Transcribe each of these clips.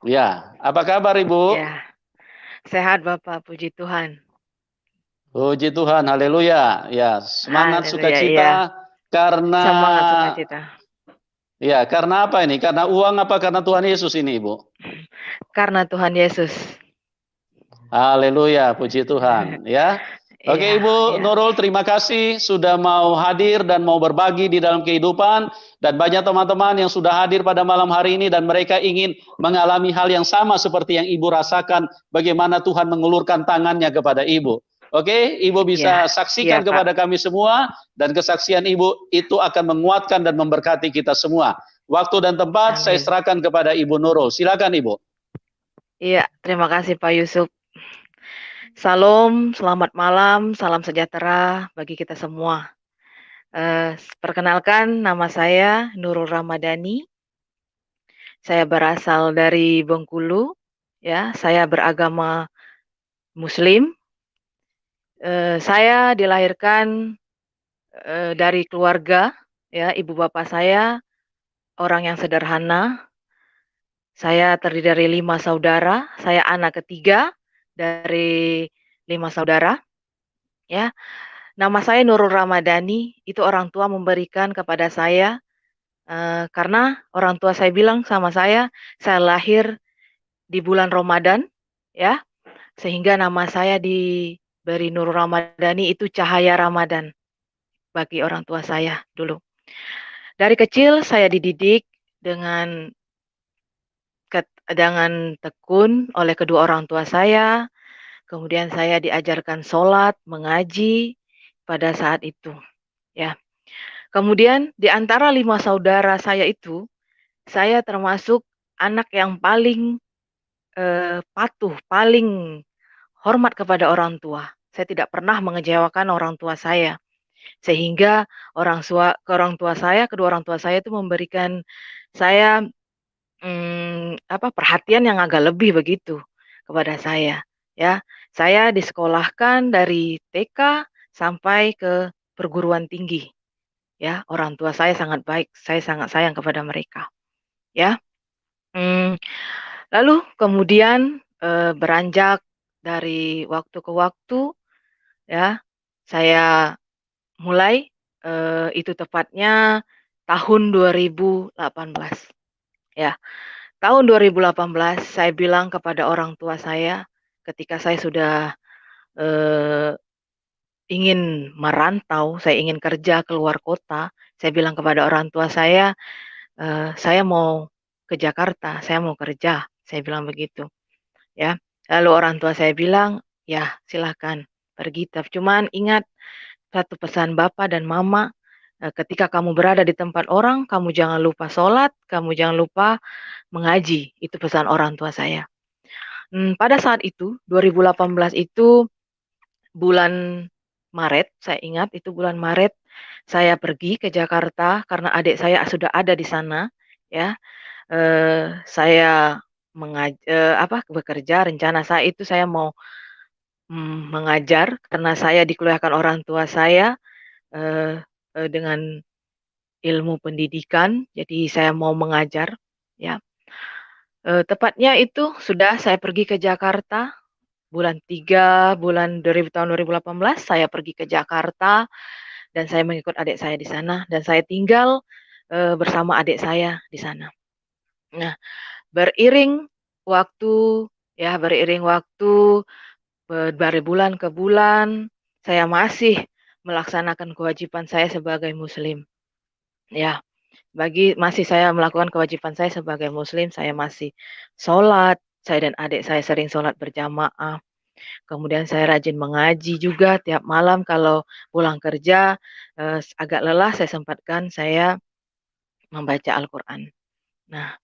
Ya, apa kabar Ibu? Ya, sehat Bapak, puji Tuhan. Puji Tuhan, haleluya. Ya, semangat Haleluya, iya. sukacita karena Semangat sukacita. karena apa ini? Karena uang apa karena Tuhan Yesus ini, Ibu? Karena Tuhan Yesus. Haleluya, puji Tuhan, ya. Oke, Iya, Ibu iya. Nurul, terima kasih sudah mau hadir dan mau berbagi di dalam kehidupan, dan banyak teman-teman yang sudah hadir pada malam hari ini dan mereka ingin mengalami hal yang sama seperti yang Ibu rasakan, bagaimana Tuhan mengulurkan tangannya kepada Ibu. Oke, Ibu Iya, bisa iya saksikan Pak. kepada kami semua, dan kesaksian Ibu itu akan menguatkan dan memberkati kita semua. Waktu dan tempat saya Amin. serahkan kepada Ibu Nurul. Silakan Ibu. Iya, terima kasih Pak Yusuf. Salam, selamat malam, salam sejahtera bagi kita semua. Perkenalkan, nama saya Nurul Ramadhani. Saya berasal dari Bengkulu. Ya, saya beragama Muslim. Saya dilahirkan dari keluarga, ya, ibu bapak saya orang yang sederhana. Saya terdiri dari 5 saudara, saya anak ketiga dari 5 saudara, ya. Nama saya Nurul Ramadhani, itu orang tua memberikan kepada saya, karena orang tua saya bilang sama saya lahir di bulan Ramadan, ya, sehingga nama saya diberi Nurul Ramadhani, itu cahaya Ramadan bagi orang tua saya dulu. Dari kecil saya dididik dengan dengan tekun oleh kedua orang tua saya, kemudian saya diajarkan sholat, mengaji pada saat itu, ya. Kemudian di antara 5 saudara saya itu, saya termasuk anak yang paling, patuh, paling hormat kepada orang tua. Saya tidak pernah mengecewakan orang tua saya, sehingga orang tua saya, kedua orang tua saya itu memberikan saya perhatian yang agak lebih begitu kepada saya, ya. Saya disekolahkan dari TK sampai ke perguruan tinggi, ya. Orang tua saya sangat baik, saya sangat sayang kepada mereka, ya. Mmm, Lalu kemudian, beranjak dari waktu ke waktu, ya, saya mulai, itu tepatnya tahun 2018, ya. Tahun 2018 saya bilang kepada orang tua saya, ketika saya sudah, eee, ingin merantau, saya ingin kerja keluar kota, saya bilang kepada orang tua "Saya mau ke Jakarta, saya mau kerja," saya bilang begitu, ya. Lalu orang tua saya bilang, "Ya silahkan pergi, cuman ingat satu pesan Bapak dan Mama, ketika kamu berada di tempat orang, kamu jangan lupa sholat, kamu jangan lupa mengaji," itu pesan orang tua saya. Pada saat itu, 2018 itu bulan Maret, saya ingat itu bulan Maret, saya pergi ke Jakarta karena adik saya sudah ada di sana, ya. Saya bekerja, rencana saya itu saya mau, mengajar karena saya dikuliahkan orang tua saya, eee dengan ilmu pendidikan, jadi saya mau mengajar, ya. Tepatnya itu sudah saya pergi ke Jakarta. Bulan 3 bulan 2018 saya pergi ke Jakarta dan saya mengikut adik saya di sana dan saya tinggal, bersama adik saya di sana. Nah, beriring waktu, ya, beriring waktu, dari bulan ke bulan, saya masih melaksanakan kewajiban saya sebagai muslim, ya. Masih saya melakukan kewajiban saya sebagai muslim, saya masih sholat, saya dan adik saya sering sholat berjamaah. Kemudian saya rajin mengaji juga tiap malam kalau pulang kerja, agak lelah saya sempatkan saya membaca Al-Quran. Nah,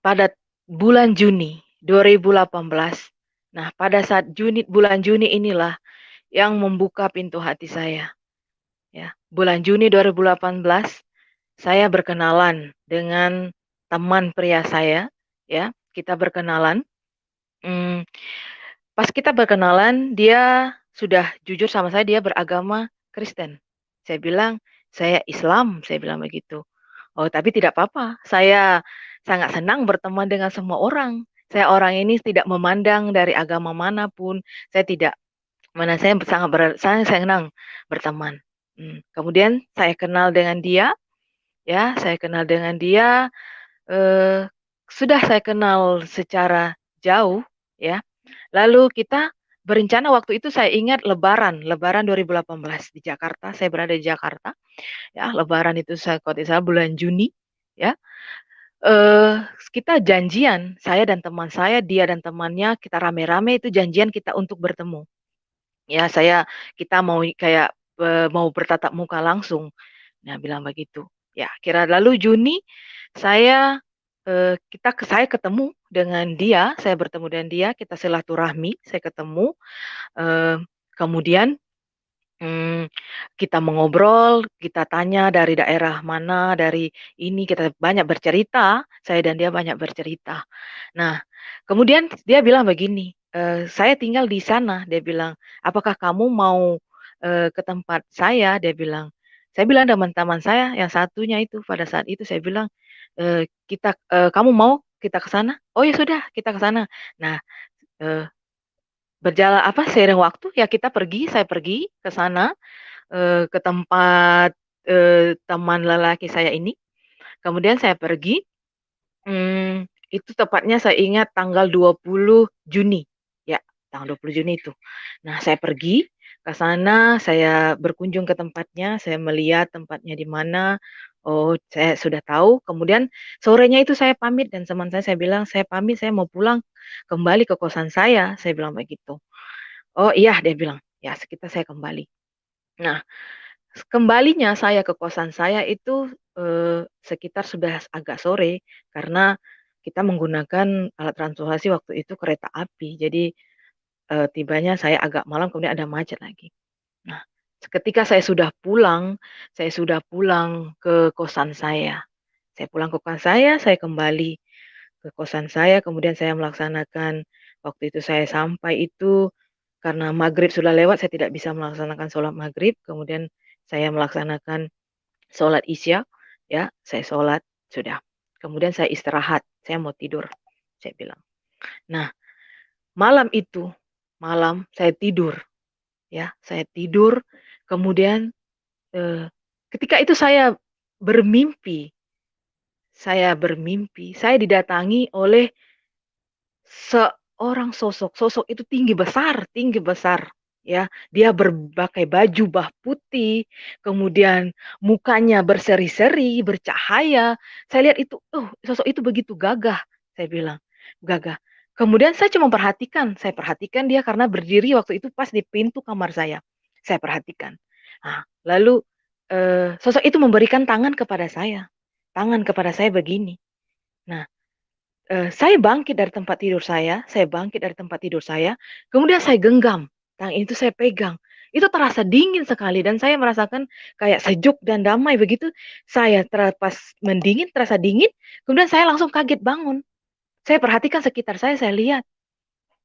pada bulan Juni 2018, nah pada saat bulan Juni inilah yang membuka pintu hati saya, ya. Bulan Juni 2018, saya berkenalan dengan teman pria saya, ya, kita berkenalan, mmm pas kita berkenalan, dia sudah jujur sama saya, dia beragama Kristen. Saya bilang, "Saya Islam," saya bilang begitu. "Oh, tapi tidak apa-apa, saya sangat senang berteman dengan semua orang. Saya orang ini tidak memandang dari agama manapun. Saya tidak mana saya saya senang berteman. Kemudian saya kenal dengan dia, ya, saya kenal dengan dia. eh, Sudah saya kenal secara jauh, ya. Lalu kita berencana waktu itu saya ingat Lebaran 2018 di Jakarta. Saya berada di Jakarta, ya. Lebaran itu saya kalau tidak salah bulan Juni, ya. eh Kita janjian, saya dan teman saya, dia dan temannya, kita rame-rame itu janjian kita untuk bertemu. Ya, kita mau kayak mau bertatap muka langsung. Nah, bilang begitu. Ya, kira lalu Juni saya saya ketemu dengan dia, saya bertemu dengan dia, kita silaturahmi, saya ketemu, eh, kemudian kita mengobrol, kita tanya dari daerah mana, dari ini kita banyak bercerita, saya dan dia banyak bercerita. Nah, kemudian dia bilang begini, saya tinggal di sana, dia bilang, apakah kamu mau ke tempat saya? Dia bilang, saya bilang teman-teman saya yang satunya itu pada saat itu saya bilang, kamu mau kita ke sana? Oh ya sudah, kita ke sana. Nah, eh, berjalan apa seiring waktu ya kita pergi, saya pergi ke sana, ke tempat teman lelaki saya ini. Kemudian saya pergi, itu tepatnya saya ingat tanggal 20 Juni. Ya, tanggal 20 Juni itu. Nah, saya pergi ke sana, saya berkunjung ke tempatnya, saya melihat tempatnya di mana. Oh, saya sudah tahu. Kemudian sorenya itu saya pamit dan teman saya bilang, saya pamit, saya mau pulang kembali ke kosan saya. Saya bilang begitu. Oh iya, dia bilang, ya sekitar saya kembali. Nah, kembalinya saya ke kosan saya itu, sekitar sudah agak sore, karena kita menggunakan alat transportasi waktu itu kereta api. Jadi, tibanya saya agak malam, kemudian ada macet lagi. Nah, ketika saya sudah pulang ke kosan saya. Saya pulang ke kosan saya kembali ke kosan saya, kemudian saya melaksanakan waktu itu saya sampai itu karena maghrib sudah lewat, saya tidak bisa melaksanakan sholat maghrib, kemudian saya melaksanakan sholat isya, ya, saya sholat, sudah. Kemudian saya istirahat, saya mau tidur, saya bilang. Nah, malam itu, malam saya tidur, ya, saya tidur, kemudian eh, ketika itu bermimpi, saya didatangi oleh seorang sosok. Sosok itu tinggi besar, ya. Dia berpakai baju bah putih, kemudian mukanya berseri-seri, bercahaya. Saya lihat itu, sosok itu begitu gagah, saya bilang, gagah. Kemudian saya perhatikan dia karena berdiri waktu itu pas di pintu kamar saya. Saya perhatikan. Nah, lalu sosok itu memberikan tangan kepada saya. Tangan kepada saya begini. Nah, saya bangkit dari tempat tidur saya, kemudian saya genggam, tangan itu saya pegang. Itu terasa dingin sekali dan saya merasakan kayak sejuk dan damai begitu. Pas mendingin, terasa dingin, kemudian saya langsung kaget bangun. Saya perhatikan sekitar saya lihat,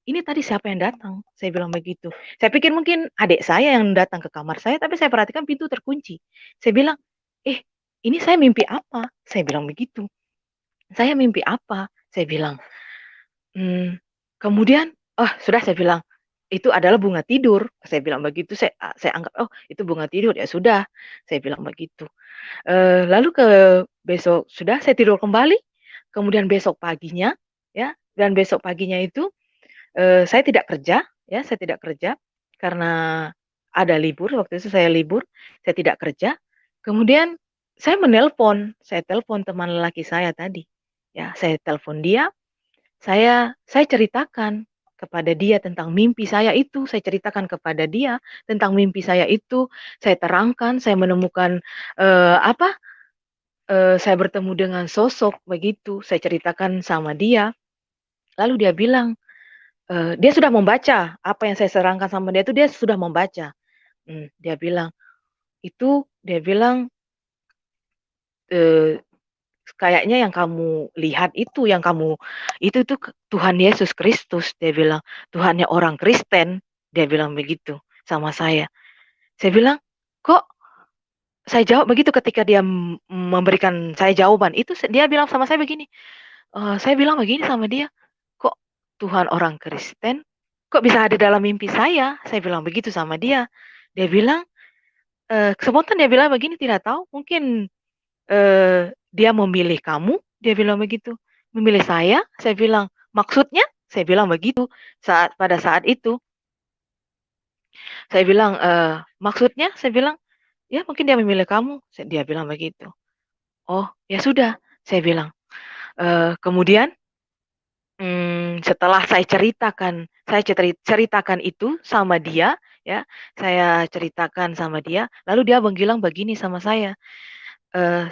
ini tadi siapa yang datang? Saya bilang begitu. Saya pikir mungkin adik saya yang datang ke kamar saya, tapi saya perhatikan pintu terkunci. Saya bilang, ini saya mimpi apa? Saya bilang begitu. Saya mimpi apa? Saya bilang. Kemudian, oh sudah saya bilang, itu adalah bunga tidur. Saya bilang begitu, saya anggap, oh itu bunga tidur, ya sudah. Saya bilang begitu. Lalu besok, sudah saya tidur kembali. Kemudian besok paginya, ya, dan besok paginya itu, saya tidak kerja, ya, saya tidak kerja. Karena ada libur, waktu itu saya libur, saya tidak kerja. Kemudian saya telepon teman lelaki saya tadi. Ya, saya telepon dia, saya ceritakan kepada dia tentang mimpi saya itu, saya ceritakan kepada dia tentang mimpi saya itu, saya terangkan, saya menemukan saya bertemu dengan sosok begitu, saya ceritakan sama dia, lalu dia bilang, dia sudah membaca apa yang saya serangkan sama dia itu dia sudah membaca. Dia bilang, dia bilang, eee kayaknya yang kamu lihat itu Tuhan Yesus Kristus, dia bilang, Tuhannya orang Kristen, dia bilang begitu sama saya. Saya bilang, kok saya jawab begitu ketika dia memberikan saya jawaban, dia bilang sama saya begini, Saya bilang begini sama dia, "Kok Tuhan orang Kristen, kok bisa ada dalam mimpi saya?" Saya bilang begitu sama dia. Dia bilang, spontan dia bilang begini, "Tidak tahu, mungkin, dia memilih kamu," dia bilang begitu. "Memilih saya bilang, "Maksudnya?" Saya bilang begitu, pada saat itu. Saya bilang, "Maksudnya?" Saya bilang, "Ya mungkin dia memilih kamu," dia bilang begitu. "Oh, ya sudah," saya bilang. Kemudian, setelah saya ceritakan itu sama dia, ya, saya ceritakan sama dia, lalu dia bilang begini sama saya,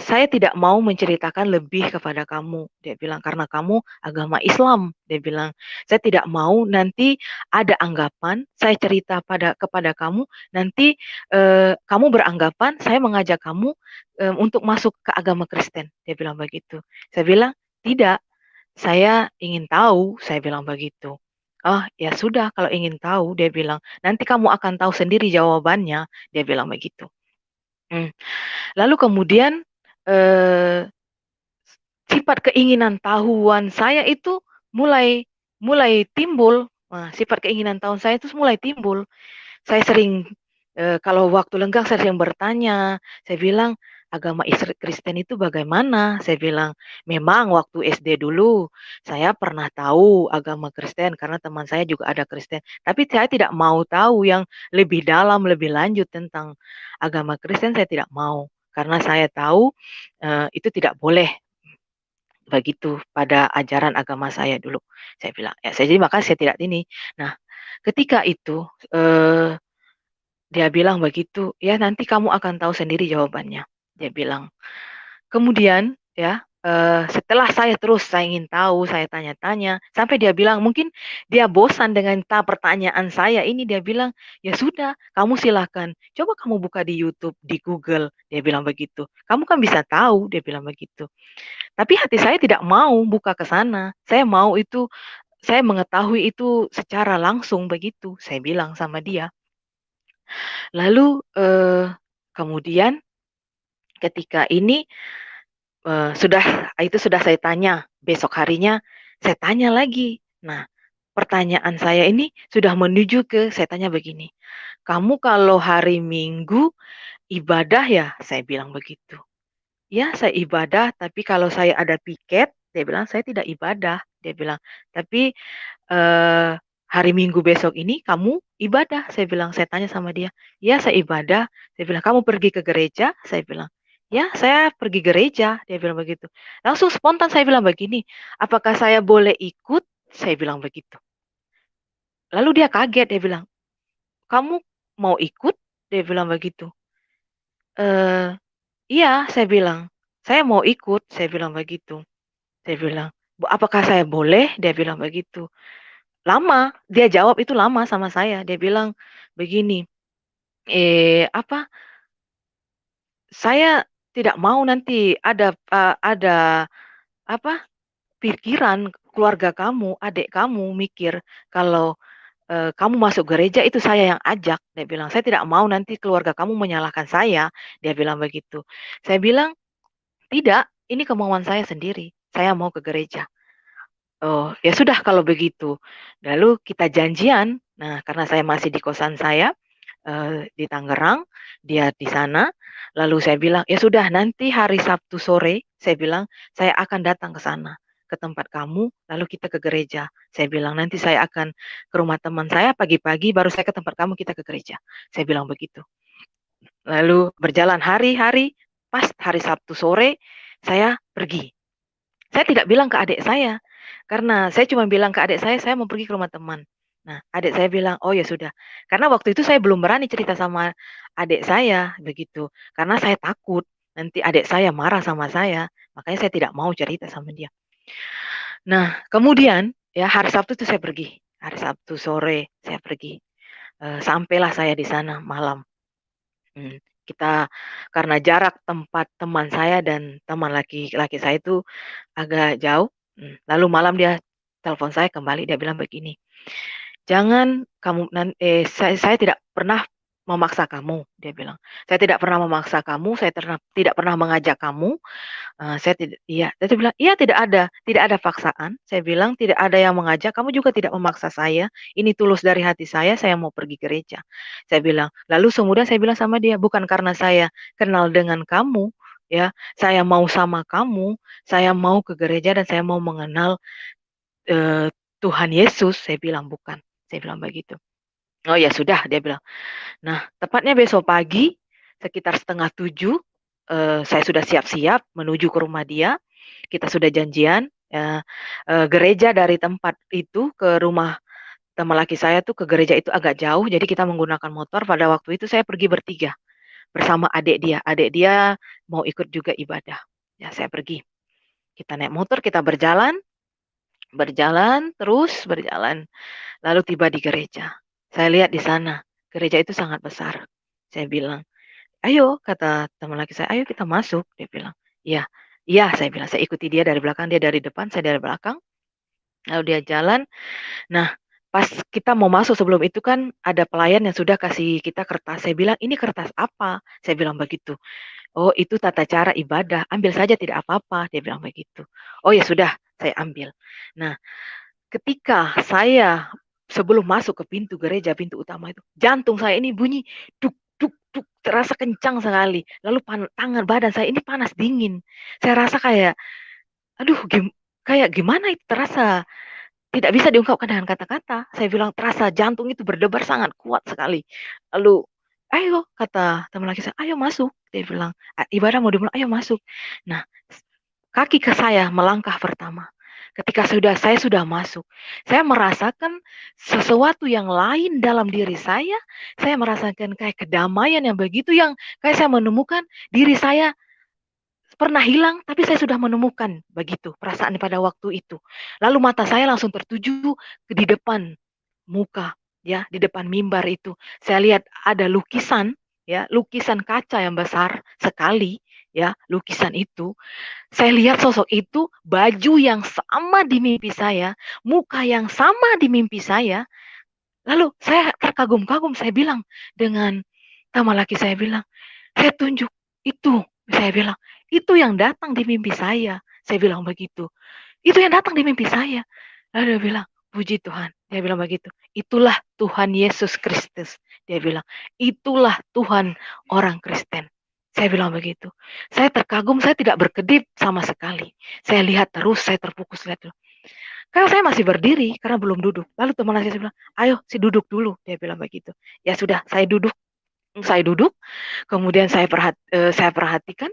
"Saya tidak mau menceritakan lebih kepada kamu," dia bilang, "karena kamu agama Islam," dia bilang. "Saya tidak mau nanti ada anggapan saya cerita kepada kamu, nanti, kamu beranggapan saya mengajak kamu, untuk masuk ke agama Kristen," dia bilang begitu. Saya bilang, "Tidak, saya ingin tahu," saya bilang begitu. "Oh, ya sudah kalau ingin tahu," dia bilang, "nanti kamu akan tahu sendiri jawabannya," dia bilang begitu. Mmm, lalu kemudian, eee, sifat keinginan tahuan saya itu mulai mulai timbul. Sifat keinginan tahuan saya itu mulai timbul. Saya sering, kalau waktu lenggang saya sering bertanya, saya bilang, "Agama Kristen itu bagaimana?" Saya bilang, "Memang waktu SD dulu saya pernah tahu agama Kristen karena teman saya juga ada Kristen, tapi saya tidak mau tahu yang lebih dalam, lebih lanjut tentang agama Kristen saya tidak mau, karena saya tahu, itu tidak boleh begitu pada ajaran agama saya dulu," saya bilang. Ya, jadi maka saya tidak ini. Nah, ketika itu, dia bilang begitu, "Ya nanti kamu akan tahu sendiri jawabannya," dia bilang. Kemudian ya, setelah saya ingin tahu, saya tanya-tanya, sampai dia bilang mungkin dia bosan dengan pertanyaan saya ini, dia bilang, "Ya sudah, kamu silakan, coba kamu buka di YouTube, di Google," dia bilang begitu. "Kamu kan bisa tahu," dia bilang begitu. Tapi hati saya tidak mau buka ke sana, saya mengetahui itu secara langsung begitu, saya bilang sama dia. Lalu, kemudian ketika ini, sudah saya tanya, besok harinya saya tanya lagi. Nah, pertanyaan saya ini sudah menuju ke saya tanya begini, "Kamu kalau hari Minggu ibadah ya?" Saya bilang begitu. "Ya, saya ibadah, tapi kalau saya ada piket," dia bilang, "saya tidak ibadah," dia bilang. "Tapi, eee, hari Minggu besok ini kamu ibadah?" Saya bilang, saya tanya sama dia. "Ya, saya ibadah," saya bilang. "Kamu pergi ke gereja?" Saya bilang. "Ya, saya pergi gereja," dia bilang begitu. Langsung spontan saya bilang begini, "Apakah saya boleh ikut?" Saya bilang begitu. Lalu dia kaget, dia bilang, "Kamu mau ikut?" Dia bilang begitu. Eee, "Iya," saya bilang, "saya mau ikut," saya bilang begitu. Saya bilang, "Apakah saya boleh?" Dia bilang begitu. Lama, dia jawab itu lama sama saya. Dia bilang begini, apa, "Saya tidak mau nanti ada apa, pikiran keluarga kamu, adik kamu mikir kalau, kamu masuk gereja itu saya yang ajak," dia bilang. "Saya tidak mau nanti keluarga kamu menyalahkan saya," dia bilang begitu. Saya bilang, "Tidak, ini kemauan saya sendiri. Saya mau ke gereja." Oh, ya sudah kalau begitu. Lalu kita janjian. Nah, karena saya masih di kosan saya, di Tangerang, dia di sana, lalu saya bilang, "Ya sudah nanti hari Sabtu sore," saya bilang, "saya akan datang ke sana, ke tempat kamu, lalu kita ke gereja." Saya bilang, "Nanti saya akan ke rumah teman saya pagi-pagi, baru saya ke tempat kamu, kita ke gereja." Saya bilang begitu. Lalu berjalan hari-hari, pas hari Sabtu sore, saya pergi. Saya tidak bilang ke adik saya, karena saya cuma bilang ke adik saya mau pergi ke rumah teman. Nah, adik saya bilang, "Oh, ya sudah." Karena waktu itu saya belum berani cerita sama adik saya, begitu. Karena saya takut nanti adik saya marah sama saya, makanya saya tidak mau cerita sama dia. Nah, kemudian ya hari Sabtu itu saya pergi, hari Sabtu sore saya pergi, sampailah saya di sana malam. Mmm, kita karena jarak tempat teman saya dan teman laki-laki saya itu agak jauh, lalu malam dia telepon saya kembali, dia bilang begini, "Jangan kamu saya tidak pernah memaksa kamu, dia bilang. Saya tidak pernah memaksa kamu, saya tidak pernah mengajak kamu. Saya tidak, iya, dia bilang, iya tidak ada paksaan. Saya bilang tidak ada yang mengajak, kamu juga tidak memaksa saya. Ini tulus dari hati saya mau pergi gereja. Saya bilang, lalu kemudian saya bilang sama dia, bukan karena saya kenal dengan kamu, ya, saya mau sama kamu, saya mau ke gereja dan saya mau mengenal eh, Tuhan Yesus. Saya bilang bukan, saya bilang begitu. Oh ya sudah, dia bilang. Nah, tepatnya besok pagi sekitar setengah 7, saya sudah siap-siap menuju ke rumah dia. Kita sudah janjian, gereja dari tempat itu ke rumah teman laki saya tuh, ke gereja itu agak jauh, jadi kita menggunakan motor. Pada waktu itu saya pergi bertiga bersama adik dia. Adik dia mau ikut juga ibadah. Ya, saya pergi. Kita naik motor, kita berjalan, terus berjalan. Lalu tiba di gereja. Saya lihat di sana, gereja itu sangat besar. Saya bilang, "Ayo," kata teman laki saya, "ayo kita masuk." Dia bilang, "Iya." "Iya," saya bilang. Saya ikuti dia dari belakang, dia dari depan, saya dari belakang. Lalu dia jalan. Nah, pas kita mau masuk, sebelum itu kan ada pelayan yang sudah kasih kita kertas. Saya bilang, "Ini kertas apa?" Saya bilang begitu. "Oh, itu tata cara ibadah. Ambil saja tidak apa-apa." Dia bilang begitu. Oh ya sudah, saya ambil. Nah, ketika saya sebelum masuk ke pintu gereja, pintu utama itu, jantung saya ini bunyi duk duk duk, terasa kencang sekali. Lalu tangan badan saya ini panas dingin. Saya rasa kayak, aduh, kayak gimana itu, terasa tidak bisa diungkapkan dengan kata-kata. Saya bilang terasa jantung itu berdebar sangat kuat sekali. Lalu, ayo, kata teman laki saya, ayo masuk. Dia bilang, ibadah mau dimulai, ayo masuk. Nah, kaki ke saya melangkah pertama. Ketika saya sudah masuk, saya merasakan sesuatu yang lain dalam diri saya. Saya merasakan kayak kedamaian yang begitu, yang kayak saya menemukan diri saya pernah hilang, tapi saya sudah menemukan begitu perasaan pada waktu itu. Lalu mata saya langsung tertuju di depan muka, ya, di depan mimbar itu. Saya lihat ada lukisan, ya, lukisan kaca yang besar sekali, ya, lukisan itu. Saya lihat sosok itu, baju yang sama di mimpi saya, muka yang sama di mimpi saya. Lalu saya terkagum-kagum, saya bilang dengan teman laki saya bilang, saya tunjuk itu, saya bilang, itu yang datang di mimpi saya. Saya bilang begitu. Itu yang datang di mimpi saya. Lalu dia bilang, puji Tuhan. Dia bilang begitu. Itulah Tuhan Yesus Kristus. Dia bilang, itulah Tuhan orang Kristen. Saya bilang begitu. Saya terkagum, saya tidak berkedip sama sekali. Saya lihat terus, saya terfokus lihat terus. Karena saya masih berdiri, karena belum duduk. Lalu teman saya bilang, ayo si duduk dulu. Dia bilang begitu. Ya sudah, saya duduk. Kemudian saya perhatikan,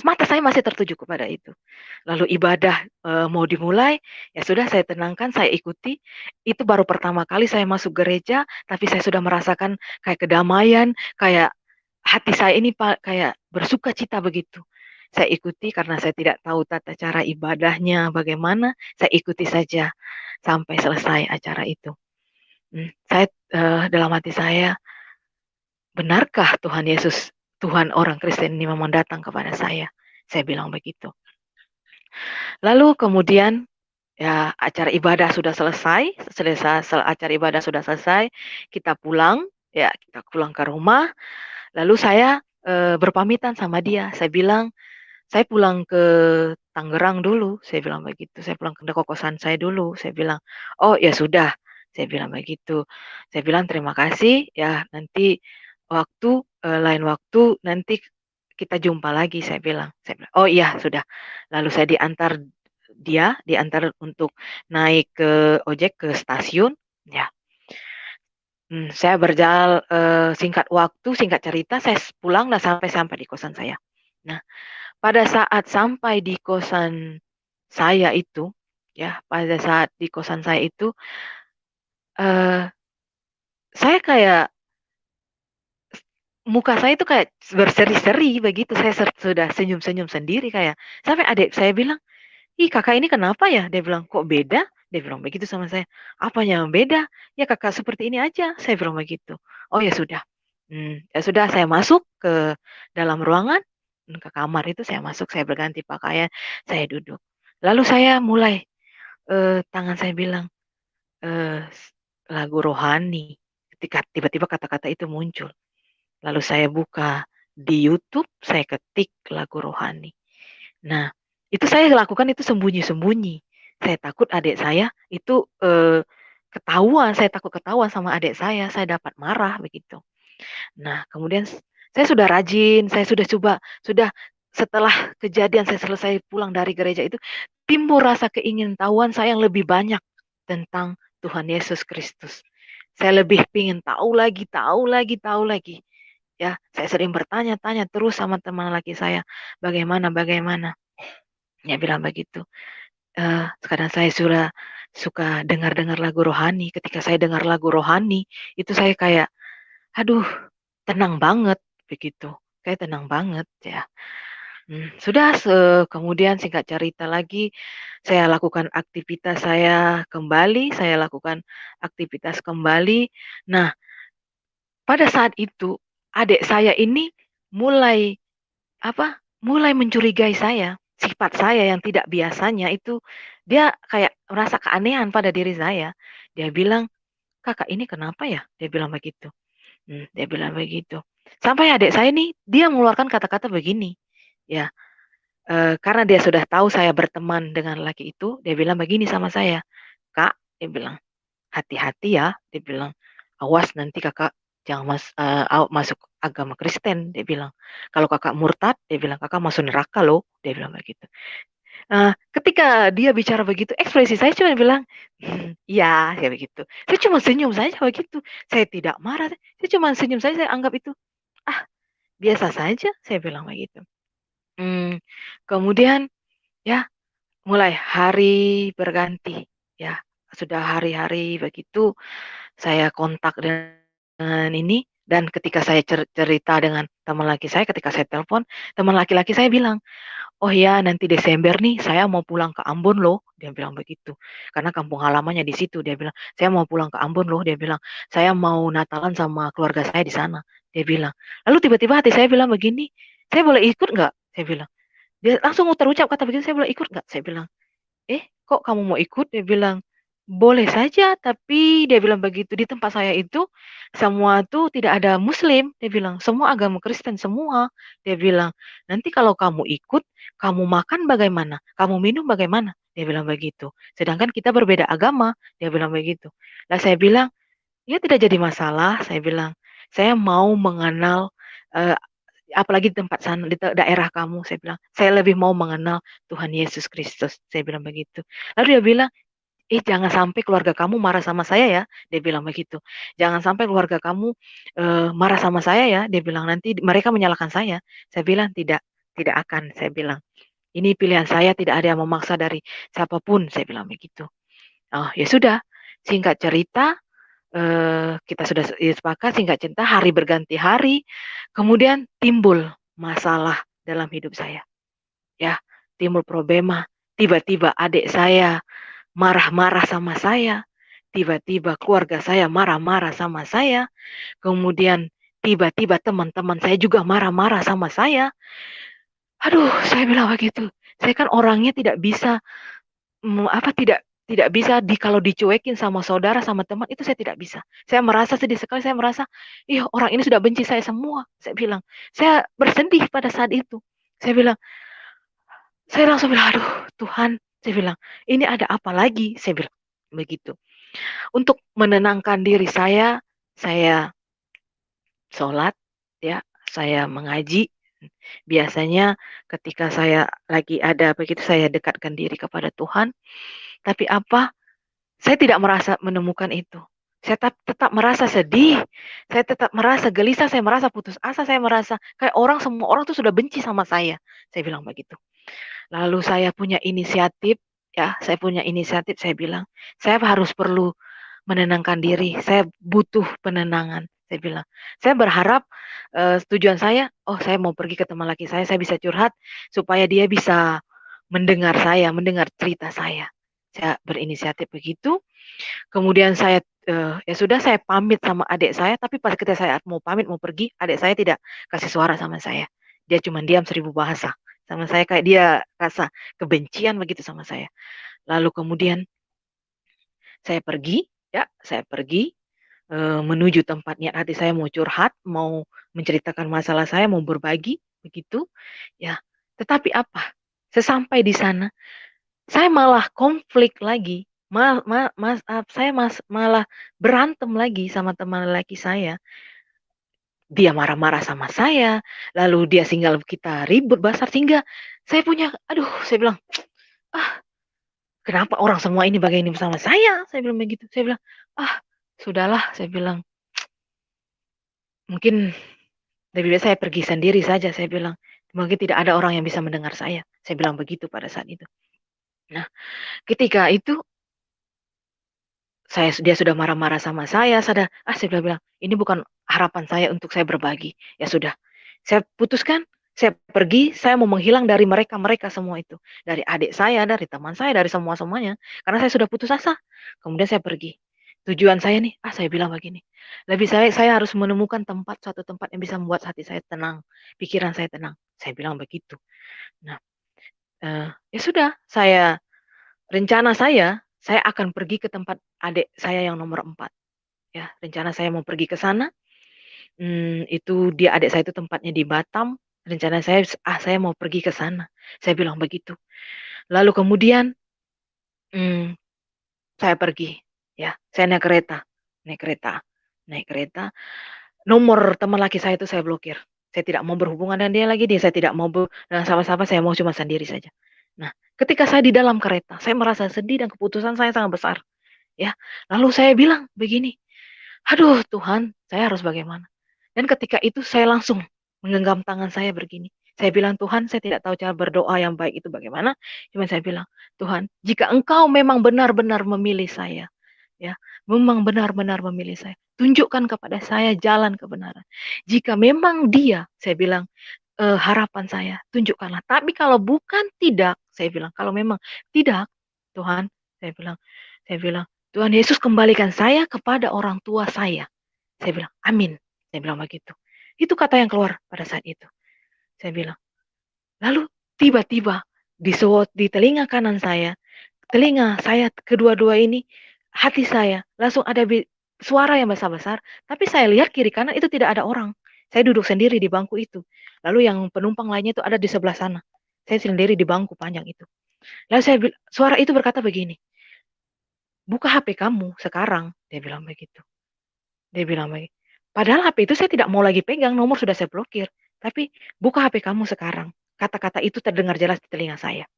mata saya masih tertuju kepada itu. Lalu ibadah mau dimulai, ya sudah saya tenangkan, saya ikuti. Itu baru pertama kali saya masuk gereja, tapi saya sudah merasakan kayak kedamaian, kayak hati saya ini kayak bersuka cita begitu. Saya ikuti karena saya tidak tahu tata cara ibadahnya bagaimana, saya ikuti saja sampai selesai acara itu. Saya dalam hati saya, benarkah Tuhan Yesus, Tuhan orang Kristen ini memang datang kepada saya? Saya bilang begitu. Lalu kemudian ya acara ibadah sudah selesai, acara ibadah sudah selesai, kita pulang, ya kita pulang ke rumah. Lalu saya berpamitan sama dia. Saya bilang, saya pulang ke Tangerang dulu, saya bilang begitu. Saya pulang ke kokosan saya dulu. Saya bilang, oh ya sudah, saya bilang begitu. Saya bilang terima kasih, ya nanti lain waktu nanti kita jumpa lagi. Saya bilang, oh iya sudah. Lalu saya diantar untuk naik ke ojek ke stasiun, ya. Saya berjalan, singkat cerita, saya pulang dan sampai di kosan saya. Nah, pada saat sampai di kosan saya itu, ya, pada saat di kosan saya itu, eh, saya kayak muka saya itu kayak berseri-seri begitu. Saya sudah senyum-senyum sendiri kayak. Sampai adik saya bilang, "Ih, kakak ini kenapa ya?" Dia bilang, "Kok beda?" Dia bilang begitu sama saya. "Apanya yang beda?" "Ya kakak seperti ini aja." Saya bilang begitu. Oh ya sudah. Ya sudah, saya masuk ke dalam ruangan, ke kamar itu saya masuk, saya berganti pakaian, saya duduk. Lalu saya mulai, tangan saya bilang, lagu rohani. ketika tiba-tiba kata-kata itu muncul. Lalu saya buka di YouTube, saya ketik lagu rohani. Nah, itu saya lakukan itu sembunyi-sembunyi. Saya takut adik saya itu ketahuan, saya takut ketahuan sama adik saya dapat marah begitu. Nah, kemudian saya sudah rajin, saya sudah coba, sudah setelah kejadian saya selesai pulang dari gereja itu, timbul rasa keingintahuan saya yang lebih banyak tentang Tuhan Yesus Kristus. Saya lebih ingin tahu lagi, tahu lagi, tahu lagi. Ya, saya sering bertanya-tanya terus sama teman laki saya, bagaimana. Dia bilang begitu. Kadang saya suka dengar-dengar lagu rohani. Ketika saya dengar lagu rohani, itu saya kayak, aduh, tenang banget begitu. Kayak tenang banget ya. Sudah kemudian singkat cerita lagi, saya lakukan aktivitas saya kembali, saya lakukan aktivitas kembali. Nah, pada saat itu adik saya ini mulai mulai mencurigai saya. Sifat saya yang tidak biasanya itu dia kayak merasa keanehan pada diri saya. Dia bilang, "Kakak ini kenapa ya?" Dia bilang begitu. Dia bilang begitu. Sampai adik saya nih, dia mengeluarkan kata-kata begini, ya, karena dia sudah tahu saya berteman dengan laki itu, dia bilang begini sama saya, "Kak," dia bilang, "hati-hati ya," dia bilang, "awas nanti Kakak jangan masuk agama Kristen," dia bilang. "Kalau Kakak murtad," dia bilang, "Kakak masuk neraka loh," dia bilang begitu. Ketika dia bicara begitu, ekspresi saya cuma bilang, iya," kayak begitu. Saya cuma senyum saja begitu, saya tidak marah, saya cuma senyum saja, saya anggap itu, "Ah, biasa saja," saya bilang begitu. Kemudian ya mulai hari berganti, ya, sudah hari-hari begitu, saya kontak dengan ini, dan ketika saya cerita dengan teman laki saya, ketika saya telepon, teman laki-laki saya bilang, "Oh ya, nanti Desember nih saya mau pulang ke Ambon loh," dia bilang begitu. Karena kampung halamannya di situ, dia bilang, "Saya mau pulang ke Ambon loh," dia bilang, "Saya mau Natalan sama keluarga saya di sana," dia bilang. Lalu tiba-tiba hati saya bilang begini, "Saya boleh ikut nggak?" Saya bilang. Dia langsung terucap kata begitu, saya boleh ikut nggak? Saya bilang. Kok kamu mau ikut?" Dia bilang, "Boleh saja, tapi," dia bilang begitu, "di tempat saya itu semua tuh tidak ada muslim," dia bilang, "semua agama Kristen semua," dia bilang, "nanti kalau kamu ikut, kamu makan bagaimana? Kamu minum bagaimana?" Dia bilang begitu. "Sedangkan kita berbeda agama," dia bilang begitu. Lah saya bilang, "Ya tidak jadi masalah," saya bilang, "saya mau mengenal, eee, apalagi di tempat sana, di daerah kamu," saya bilang, "saya lebih mau mengenal Tuhan Yesus Kristus," saya bilang begitu. Lalu dia bilang, jangan sampai keluarga kamu marah sama saya ya," dia bilang begitu. "Jangan sampai keluarga kamu, marah sama saya ya," dia bilang, "nanti mereka menyalahkan saya." Saya bilang, "Tidak, tidak akan," saya bilang. "Ini pilihan saya, tidak ada yang memaksa dari siapapun," saya bilang begitu. Oh, ya sudah, singkat cerita, kita sudah sepakat, singkat cerita hari berganti hari, kemudian timbul masalah dalam hidup saya, ya, timbul problema. Tiba-tiba adik saya marah-marah sama saya, tiba-tiba keluarga saya marah-marah sama saya, kemudian tiba-tiba teman-teman saya juga marah-marah sama saya. Aduh, saya bilang begitu, saya kan orangnya tidak bisa, tidak tidak bisa kalau dicuekin sama saudara, sama teman, itu saya tidak bisa. Saya merasa sedih sekali, saya merasa, "Ih, orang ini sudah benci saya semua," saya bilang. Saya bersedih pada saat itu. Saya bilang saya langsung bilang, "Aduh Tuhan," saya bilang, "ini ada apa lagi?" Saya bilang begitu. Untuk menenangkan diri saya sholat, ya, saya mengaji. Biasanya ketika saya lagi ada begitu, saya dekatkan diri kepada Tuhan. Tapi saya tidak merasa menemukan itu. Saya tetap merasa sedih, saya tetap merasa gelisah, saya merasa putus asa, saya merasa kayak semua orang tuh sudah benci sama saya bilang begitu. Lalu saya punya inisiatif, ya, saya bilang, "Saya perlu menenangkan diri, saya butuh penenangan," saya bilang. Saya berharap, tujuan saya, saya mau pergi ke teman laki saya bisa curhat supaya dia bisa mendengar saya, mendengar cerita saya. Saya berinisiatif begitu, kemudian ya sudah saya pamit sama adik saya, tapi pas ketika saya mau pamit, mau pergi, adik saya tidak kasih suara sama saya. Dia cuma diam 1000 bahasa sama saya, kayak dia rasa kebencian begitu sama saya. Lalu kemudian saya pergi, ya, saya pergi. menuju tempat niat hati saya mau curhat, mau menceritakan masalah saya, mau berbagi, begitu. Ya, tetapi apa? Sesampai di sana, saya malah konflik lagi. Saya malah berantem lagi sama teman lelaki saya. Dia marah-marah sama saya, lalu dia tinggal kita ribut besar sehingga saya punya, aduh, saya bilang, ah, kenapa orang semua ini begini sama saya? Saya bilang begitu. Saya bilang, ah, sudahlah, saya bilang, mungkin lebih baik saya pergi sendiri saja, saya bilang. Mungkin tidak ada orang yang bisa mendengar saya. Saya bilang begitu pada saat itu. Nah, ketika itu dia sudah marah-marah sama saya bilang, ini bukan harapan saya untuk saya berbagi. Ya sudah, saya putuskan, saya pergi, saya mau menghilang dari mereka semua itu. Dari adik saya, dari teman saya, dari semua-semuanya. Karena saya sudah putus asa. Kemudian saya pergi. Tujuan saya nih, saya bilang begini. Lebih saya harus menemukan suatu tempat yang bisa membuat hati saya tenang, pikiran saya tenang. Saya bilang begitu. Nah, ya sudah, rencana saya akan pergi ke tempat adik saya yang nomor 4. Ya, rencana saya mau pergi ke sana. Itu dia adik saya itu tempatnya di Batam. Rencana saya mau pergi ke sana. Saya bilang begitu. Lalu kemudian saya pergi. Ya, saya naik kereta, naik kereta. Nomor teman laki saya itu saya blokir. Saya tidak mau berhubungan dengan dia lagi. Saya tidak mau dengan sama-sama. Saya mau cuma sendiri saja. Nah, ketika saya di dalam kereta, saya merasa sedih dan keputusan saya sangat besar. Ya, lalu saya bilang begini, aduh Tuhan, saya harus bagaimana? Dan ketika itu saya langsung menggenggam tangan saya begini. Saya bilang, Tuhan, saya tidak tahu cara berdoa yang baik itu bagaimana. Cuma saya bilang, Tuhan, jika Engkau memang benar-benar memilih saya, ya, memang benar-benar memilih saya, tunjukkan kepada saya jalan kebenaran. Jika memang Dia, saya bilang, harapan saya, tunjukkanlah. Tapi kalau bukan tidak, saya bilang, kalau memang tidak, Tuhan, saya bilang, Tuhan Yesus kembalikan saya kepada orang tua saya. Saya bilang, amin. Saya bilang begitu. Itu kata yang keluar pada saat itu. Saya bilang. Lalu tiba-tiba di telinga kanan saya, telinga saya kedua-dua ini, hati saya langsung ada suara yang besar-besar. Tapi saya lihat kiri kanan itu tidak ada orang. Saya duduk sendiri di bangku itu. Lalu yang penumpang lainnya itu ada di sebelah sana. Saya sendiri di bangku panjang itu. Lalu suara itu berkata begini, buka HP kamu sekarang. Dia bilang begitu. Dia bilang begitu. Padahal HP itu saya tidak mau lagi pegang, nomor sudah saya blokir. Tapi buka HP kamu sekarang. Kata-kata itu terdengar jelas di telinga saya.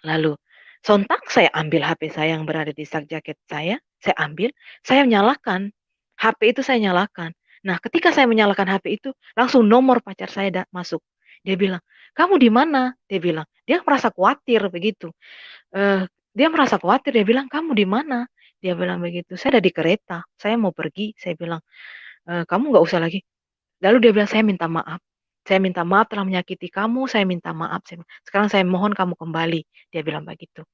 Lalu sontak saya ambil HP saya yang berada di sak jaket saya ambil, saya nyalakan. HP itu saya nyalakan. Nah, ketika saya menyalakan HP itu, langsung nomor pacar saya masuk. Dia bilang, kamu di mana? Dia bilang, dia merasa khawatir begitu. Dia merasa khawatir, dia bilang, kamu di mana? Dia bilang begitu, saya ada di kereta, saya mau pergi. Saya bilang, kamu nggak usah lagi. Lalu dia bilang, saya minta maaf. Saya minta maaf telah menyakiti kamu, saya minta maaf. Sekarang saya mohon kamu kembali. Dia bilang begitu.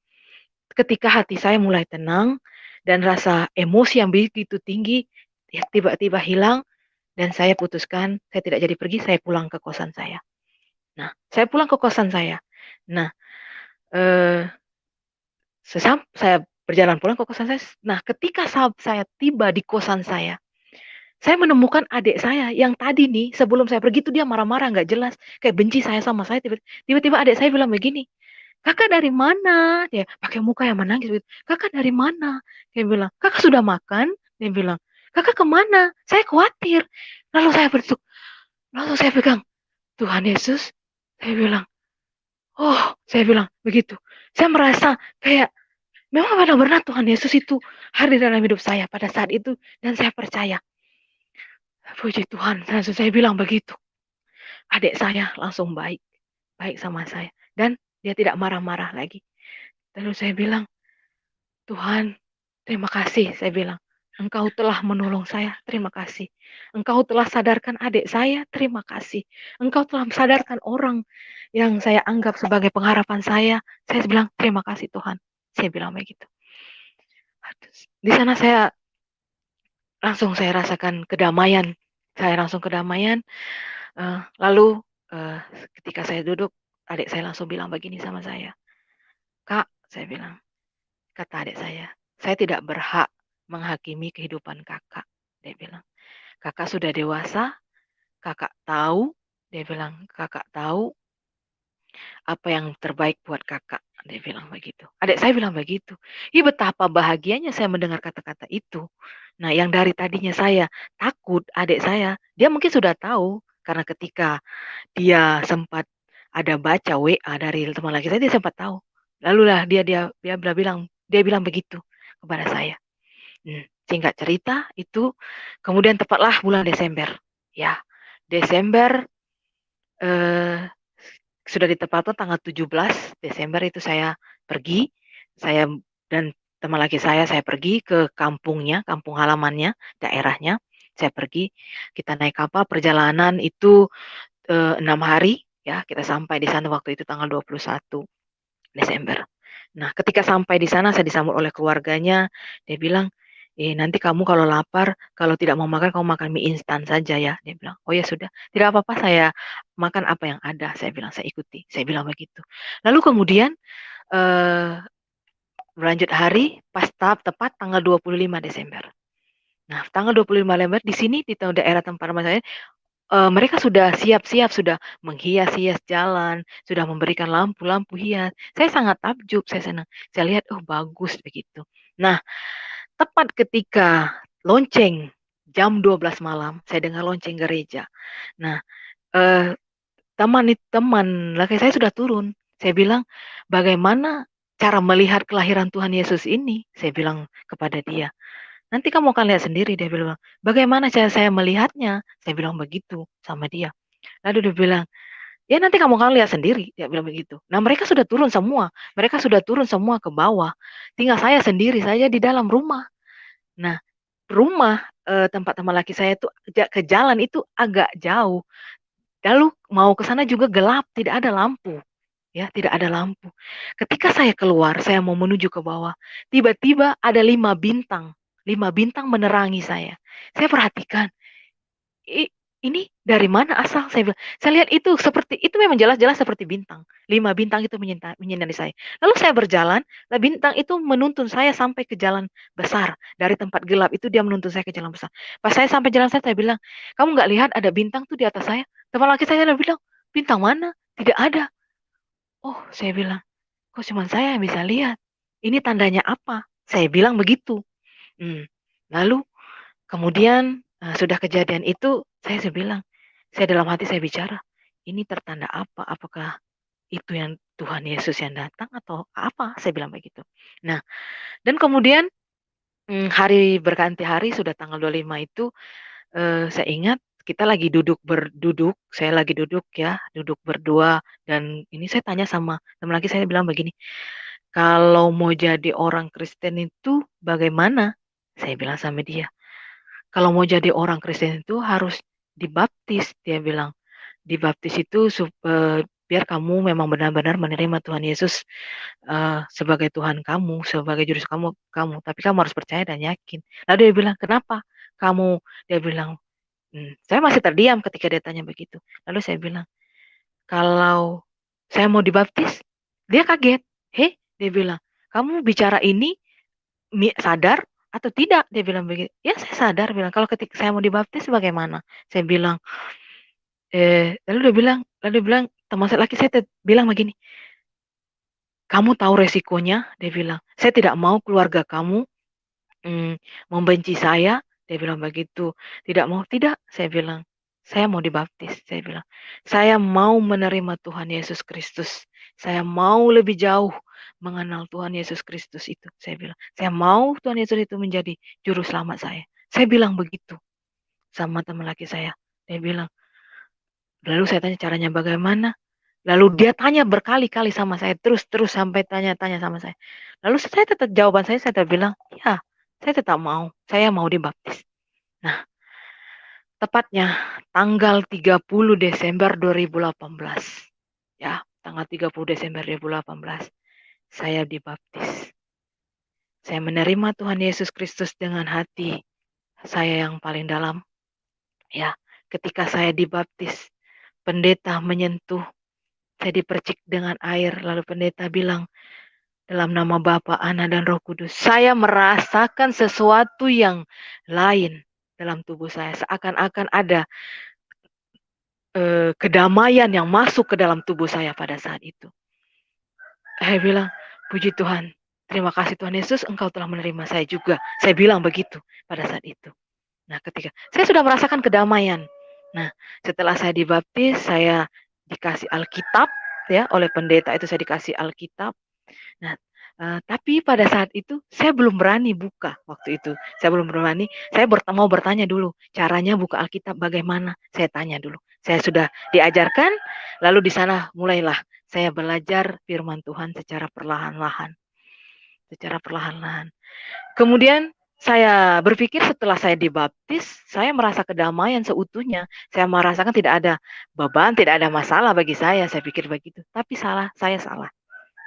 Ketika hati saya mulai tenang, dan rasa emosi yang begitu tinggi, ya, tiba-tiba hilang, dan saya putuskan, saya tidak jadi pergi, saya pulang ke kosan saya. Nah, saya pulang ke kosan saya. Nah, saya berjalan pulang ke kosan saya. Nah, ketika saya tiba di kosan saya menemukan adik saya yang tadi nih sebelum saya pergi itu dia marah-marah nggak jelas, kayak benci saya sama saya. Tiba-tiba adik saya bilang begini, kakak dari mana? Dia pakai muka yang menangis. Kakak dari mana? Dia bilang, kakak sudah makan? Dia bilang, kakak kemana? Saya khawatir. Lalu saya pegang Tuhan Yesus. Saya bilang, oh, saya bilang begitu. Saya merasa kayak memang benar-benar Tuhan Yesus itu hadir dalam hidup saya pada saat itu, dan saya percaya. Puji Tuhan, langsung saya bilang begitu. Adik saya langsung baik sama saya. Dan dia tidak marah-marah lagi. Lalu saya bilang, Tuhan, terima kasih. Saya bilang, Engkau telah menolong saya, terima kasih. Engkau telah sadarkan adik saya, terima kasih. Engkau telah sadarkan orang yang saya anggap sebagai pengharapan saya. Saya bilang, terima kasih Tuhan. Saya bilang begitu. Di sana saya rasakan kedamaian. Saya langsung kedamaian. Lalu ketika saya duduk, adik saya langsung bilang begini sama saya. Kak, saya bilang, kata adik saya tidak berhak menghakimi kehidupan kakak. dia bilang. Kakak sudah dewasa, kakak tahu, dia bilang, kakak tahu apa yang terbaik buat kakak. Dia bilang begitu. Adik saya bilang begitu. Ih, betapa bahagianya saya mendengar kata-kata itu. Nah, yang dari tadinya saya takut, adik saya, dia mungkin sudah tahu. Karena ketika dia sempat ada baca WA dari teman laki saya, dia sempat tahu. Lalu lah dia bilang begitu kepada saya. Singkat cerita itu kemudian tepatlah bulan Desember. Ya, Desember eh, sudah ditepatkan tanggal 17 Desember itu saya pergi, saya dan teman laki saya pergi ke kampungnya, kampung halamannya, daerahnya. Saya pergi, kita naik kapal, perjalanan itu 6 hari, ya, kita sampai di sana waktu itu tanggal 21 Desember. Nah, ketika sampai di sana saya disambut oleh keluarganya, dia bilang, nanti kamu kalau lapar, kalau tidak mau makan, kamu makan mie instan saja ya. Dia bilang, oh ya sudah, tidak apa-apa, saya makan apa yang ada. Saya bilang, saya ikuti. Saya bilang begitu. Lalu kemudian eh, berlanjut hari, pas tepat tanggal 25 Desember. Nah, tanggal 25 Desember di sini di daerah tempat rumah saya, mereka sudah siap-siap, sudah menghias-hias jalan, sudah memberikan lampu-lampu hias. Saya sangat takjub, saya senang. Saya lihat, oh bagus begitu. Nah, tepat ketika lonceng jam 12 malam, saya dengar lonceng gereja. Nah, eh, teman laki saya sudah turun. Saya bilang, bagaimana cara melihat kelahiran Tuhan Yesus ini? Saya bilang kepada dia. Nanti kamu akan lihat sendiri, dia bilang. Bagaimana cara saya melihatnya? Saya bilang begitu sama dia. Lalu dia bilang, ya nanti kamu akan lihat sendiri, dia bilang begitu. Nah, mereka sudah turun semua. Mereka sudah turun semua ke bawah. Tinggal saya sendiri saja di dalam rumah. Nah, rumah tempat teman laki saya itu ke jalan itu agak jauh. Lalu mau ke sana juga gelap, tidak ada lampu. Ya, tidak ada lampu. Ketika saya keluar, saya mau menuju ke bawah. Tiba-tiba ada 5 bintang. 5 bintang menerangi saya. Saya perhatikan, ini dari mana asal? Saya lihat itu seperti itu memang jelas-jelas seperti bintang. 5 bintang itu menyinari saya. Lalu saya berjalan, nah bintang itu menuntun saya sampai ke jalan besar. Dari tempat gelap itu dia menuntun saya ke jalan besar. Pas saya sampai jalan saya bilang, kamu nggak lihat ada bintang tuh di atas saya? Teman laki saya bilang, bintang mana? Tidak ada. Oh, saya bilang, kok cuma saya yang bisa lihat? Ini tandanya apa? Saya bilang begitu. Lalu kemudian sudah kejadian itu, saya bilang, saya dalam hati saya bicara, ini tertanda apa? Apakah itu yang Tuhan Yesus yang datang atau apa? Saya bilang begitu. Nah, dan kemudian hari berganti hari sudah tanggal 25 itu, saya ingat kita lagi berduduk, saya lagi duduk ya, duduk berdua, dan ini saya tanya sama teman lagi, saya bilang begini, kalau mau jadi orang Kristen itu bagaimana? Saya bilang sama dia, kalau mau jadi orang Kristen itu harus dibaptis, dia bilang. Dibaptis itu biar kamu memang benar-benar menerima Tuhan Yesus sebagai Tuhan kamu, sebagai juru kamu. Tapi kamu harus percaya dan yakin. Lalu dia bilang, kenapa kamu? Dia bilang, saya masih terdiam ketika dia tanya begitu. Lalu saya bilang, kalau saya mau dibaptis, dia kaget. Heh, dia bilang, kamu bicara ini sadar atau tidak? Dia bilang begitu. Ya, saya sadar. Bilang, kalau ketika saya mau dibaptis bagaimana? Saya bilang, lalu dia bilang, teman laki saya bilang begini, kamu tahu resikonya? Dia bilang, saya tidak mau keluarga kamu membenci saya. Dia bilang begitu. Tidak mau, tidak. Saya bilang, saya mau dibaptis. Saya bilang, saya mau menerima Tuhan Yesus Kristus. Saya mau lebih jauh mengenal Tuhan Yesus Kristus itu. Saya bilang, saya mau Tuhan Yesus itu menjadi juru selamat saya. Saya bilang begitu sama teman laki saya. Dia bilang, lalu saya tanya caranya bagaimana. Lalu dia tanya berkali-kali sama saya, terus sampai tanya-tanya sama saya. Lalu saya tetap jawaban saya tetap bilang, ya, saya tetap mau, saya mau dibaptis. Nah, tepatnya tanggal 30 Desember 2018. Ya, tanggal 30 Desember 2018, saya dibaptis. Saya menerima Tuhan Yesus Kristus dengan hati saya yang paling dalam. Ya, ketika saya dibaptis, pendeta menyentuh, saya dipercik dengan air, lalu pendeta bilang, dalam nama Bapa, Anak, dan Roh Kudus, saya merasakan sesuatu yang lain. dalam tubuh saya. Seakan-akan ada kedamaian yang masuk ke dalam tubuh saya pada saat itu. Saya bilang, puji Tuhan, terima kasih Tuhan Yesus, Engkau telah menerima saya juga. Saya bilang begitu pada saat itu. Nah, ketika saya sudah merasakan kedamaian. Nah, setelah saya dibaptis, saya dikasih Alkitab, ya, oleh pendeta itu saya dikasih Alkitab. Nah, tapi pada saat itu saya belum berani buka waktu itu. Saya belum berani. Saya mau bertanya dulu, caranya buka Alkitab bagaimana? Saya tanya dulu. Saya sudah diajarkan, lalu di sana mulailah saya belajar firman Tuhan secara perlahan-lahan. Secara perlahan-lahan. Kemudian saya berpikir setelah saya dibaptis, saya merasa kedamaian seutuhnya. Saya merasakan tidak ada beban, tidak ada masalah bagi saya. Saya pikir begitu. Tapi salah, saya salah.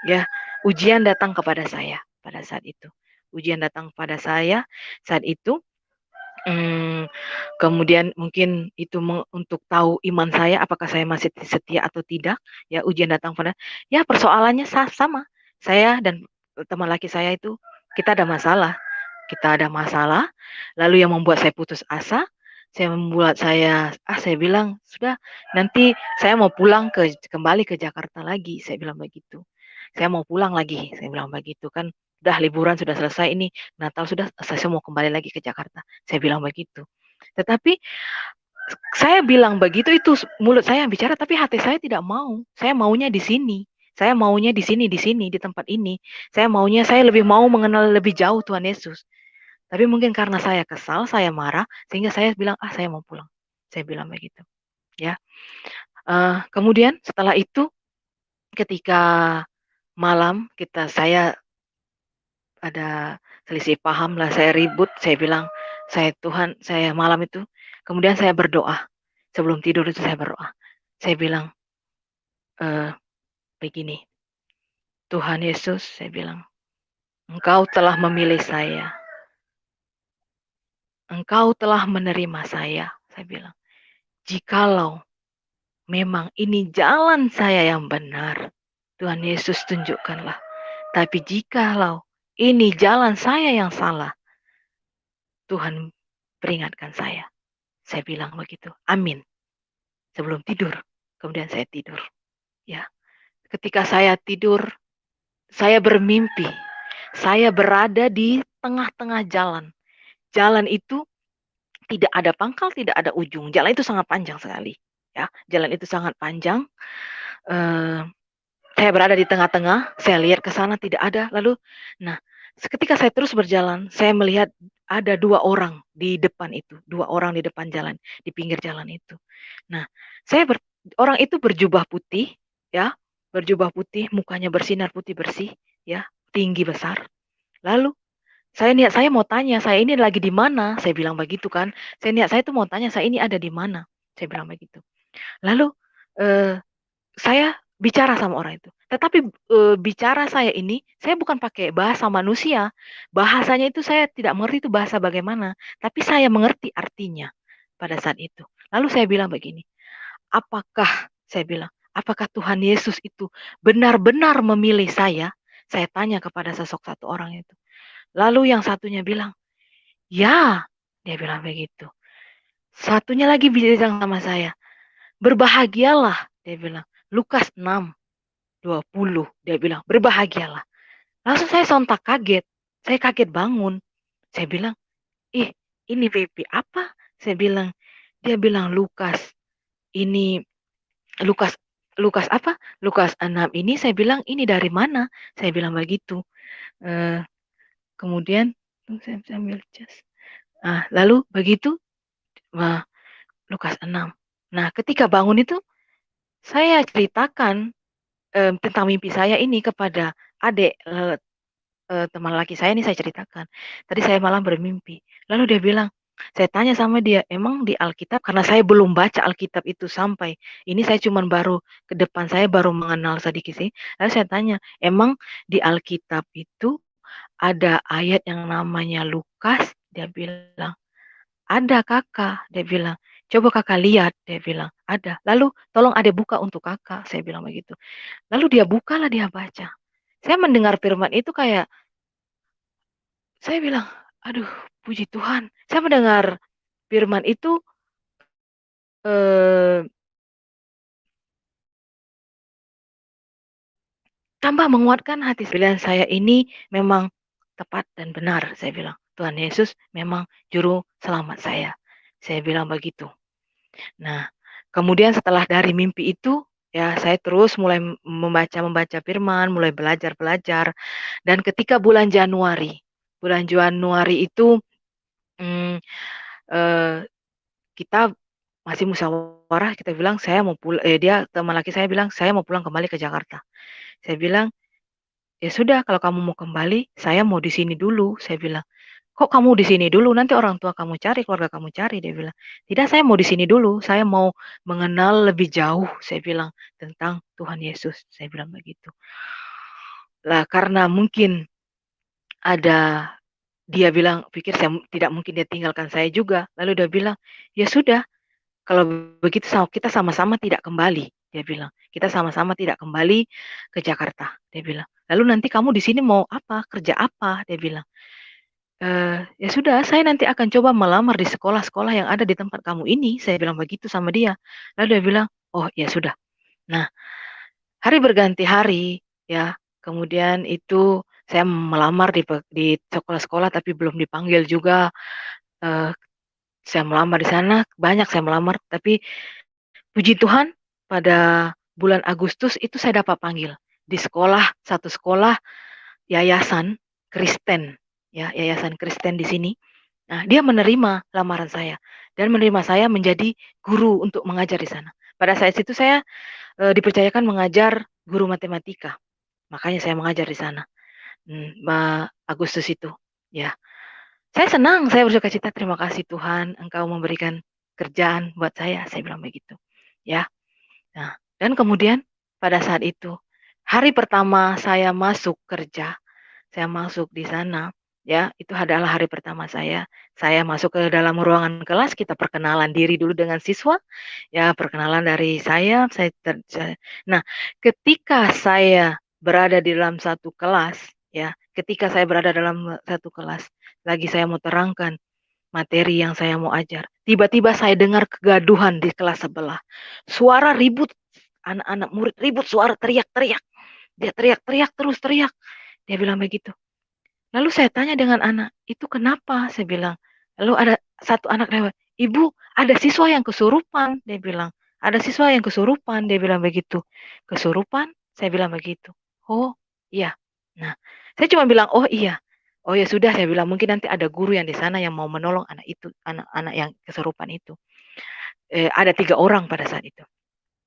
Ya, ujian datang kepada saya pada saat itu. Ujian datang kepada saya saat itu. Kemudian mungkin itu untuk tahu iman saya, apakah saya masih setia atau tidak. Ya, ujian datang pada. Ya, persoalannya sama. Saya dan teman laki saya itu kita ada masalah. Kita ada masalah, lalu yang membuat saya putus asa, saya bilang, sudah, nanti saya mau pulang kembali ke Jakarta lagi, saya bilang begitu. Saya mau pulang lagi, saya bilang begitu kan, udah liburan sudah selesai ini, Natal sudah, saya mau kembali lagi ke Jakarta, saya bilang begitu. Tetapi saya bilang begitu itu mulut saya yang bicara, tapi hati saya tidak mau. Saya maunya di sini. Saya maunya di sini, di tempat ini. Saya lebih mau mengenal lebih jauh Tuhan Yesus. Tapi mungkin karena saya kesal, saya marah, sehingga saya bilang, saya mau pulang. Saya bilang begitu. Ya. Kemudian setelah itu, ketika malam saya ada selisih paham lah, saya ribut, saya bilang, Tuhan, saya malam itu, kemudian saya berdoa. Sebelum tidur itu saya berdoa. Saya bilang, begini, Tuhan Yesus, saya bilang, Engkau telah memilih saya. Engkau telah menerima saya bilang. Jikalau memang ini jalan saya yang benar, Tuhan Yesus tunjukkanlah. Tapi jikalau ini jalan saya yang salah, Tuhan peringatkan saya. Saya bilang begitu. Amin. Sebelum tidur. Kemudian saya tidur. Ya. Ketika saya tidur, saya bermimpi. Saya berada di tengah-tengah jalan. Jalan itu tidak ada pangkal, tidak ada ujung. Jalan itu sangat panjang sekali. Ya, jalan itu sangat panjang. Saya berada di tengah-tengah. Saya lihat ke sana tidak ada. Lalu, ketika saya terus berjalan, saya melihat ada 2 orang di depan itu, 2 orang di depan jalan, di pinggir jalan itu. Nah, orang itu berjubah putih, ya, berjubah putih, mukanya bersinar putih bersih, ya, tinggi besar. Lalu saya mau tanya, saya ini lagi di mana? Saya bilang begitu kan. Saya tuh mau tanya, saya ini ada di mana? Saya bilang begitu. Lalu saya bicara sama orang itu. Tetapi bicara saya ini, saya bukan pakai bahasa manusia. Bahasanya itu saya tidak mengerti itu bahasa bagaimana. Tapi saya mengerti artinya pada saat itu. Lalu saya bilang begini, apakah Tuhan Yesus itu benar-benar memilih saya? Saya tanya kepada satu orang itu. Lalu yang satunya bilang, ya, dia bilang begitu. Satunya lagi bilang sama saya, berbahagialah, dia bilang. Lukas 6:20, dia bilang, berbahagialah. Langsung saya sontak kaget. Saya kaget bangun. Saya bilang, ini mimpi apa? Saya bilang, dia bilang Lukas. Ini Lukas apa? Lukas 6 ini saya bilang, ini dari mana? Saya bilang begitu. Kemudian saya ambil cas. Lalu begitu Lukas 6. Nah, ketika bangun itu saya ceritakan tentang mimpi saya ini kepada adik teman laki saya ini, saya ceritakan. Tadi saya malam bermimpi. Lalu dia bilang, saya tanya sama dia, emang di Alkitab, karena saya belum baca Alkitab itu sampai ini, saya cuma baru ke depan, saya baru mengenal sedikit sih. Lalu saya tanya, emang di Alkitab itu ada ayat yang namanya Lukas? Dia bilang, ada kakak. Dia bilang, coba kakak lihat. Dia bilang, ada. Lalu tolong adek buka untuk kakak. Saya bilang begitu. Lalu dia bukalah, dia baca. Saya mendengar firman itu saya bilang, aduh, puji Tuhan. Saya mendengar firman itu eh, tambah menguatkan hati. Pilihan saya ini memang tepat dan benar, saya bilang. Tuhan Yesus memang juru selamat saya. Saya bilang begitu. Nah, kemudian setelah dari mimpi itu, ya saya terus mulai membaca firman, mulai belajar. Dan ketika bulan Januari itu hmm, eh, kita masih musyawarah, kita bilang saya mau pulang, dia teman laki saya bilang saya mau pulang kembali ke Jakarta. Saya bilang, ya sudah kalau kamu mau kembali, saya mau di sini dulu, saya bilang. Kok kamu di sini dulu? Nanti orang tua kamu cari, keluarga kamu cari, dia bilang. Tidak, saya mau di sini dulu. Saya mau mengenal lebih jauh, saya bilang, tentang Tuhan Yesus. Saya bilang begitu. Lah, karena mungkin ada, dia bilang, pikir saya tidak mungkin dia tinggalkan saya juga. Lalu dia bilang, ya sudah, kalau begitu kita sama-sama tidak kembali. Dia bilang, kita sama-sama tidak kembali ke Jakarta. Dia bilang, lalu nanti kamu di sini mau apa? Kerja apa? Dia bilang. Ya sudah, saya nanti akan coba melamar di sekolah-sekolah yang ada di tempat kamu ini. Saya bilang begitu sama dia. Lalu dia bilang, oh ya sudah. Nah, hari berganti hari, ya. Kemudian itu saya melamar di sekolah-sekolah, tapi belum dipanggil juga. Eh, saya melamar di sana, banyak saya melamar. Tapi puji Tuhan, pada bulan Agustus itu saya dapat panggil di satu sekolah yayasan Kristen, ya, yayasan Kristen di sini. Nah, dia menerima lamaran saya dan menerima saya menjadi guru untuk mengajar di sana. Pada saat itu saya dipercayakan mengajar guru matematika. Makanya saya mengajar di sana. Agustus itu, ya. Saya senang, saya bersukacita, terima kasih Tuhan, Engkau memberikan kerjaan buat saya bilang begitu. Ya. Nah, dan kemudian pada saat itu, hari pertama saya masuk kerja, saya masuk di sana, ya, itu adalah hari pertama saya. Saya masuk ke dalam ruangan kelas, kita perkenalan diri dulu dengan siswa, ya, perkenalan dari nah, ketika saya berada di dalam satu kelas, ya, ketika saya berada dalam satu kelas, lagi saya mau terangkan materi yang saya mau ajar, tiba-tiba saya dengar kegaduhan di kelas sebelah. Suara ribut, anak-anak murid ribut, suara teriak-teriak. Dia teriak-teriak terus teriak. Dia bilang begitu. Lalu saya tanya dengan anak, itu kenapa? Saya bilang. Lalu ada satu anak lewat, ibu ada siswa yang kesurupan. Dia bilang, ada siswa yang kesurupan. Dia bilang begitu. Kesurupan? Saya bilang begitu. Oh iya. Nah, saya cuma bilang, oh iya. Oh ya sudah, saya bilang mungkin nanti ada guru yang di sana yang mau menolong anak itu, anak-anak yang kesurupan itu. Ada 3 orang pada saat itu.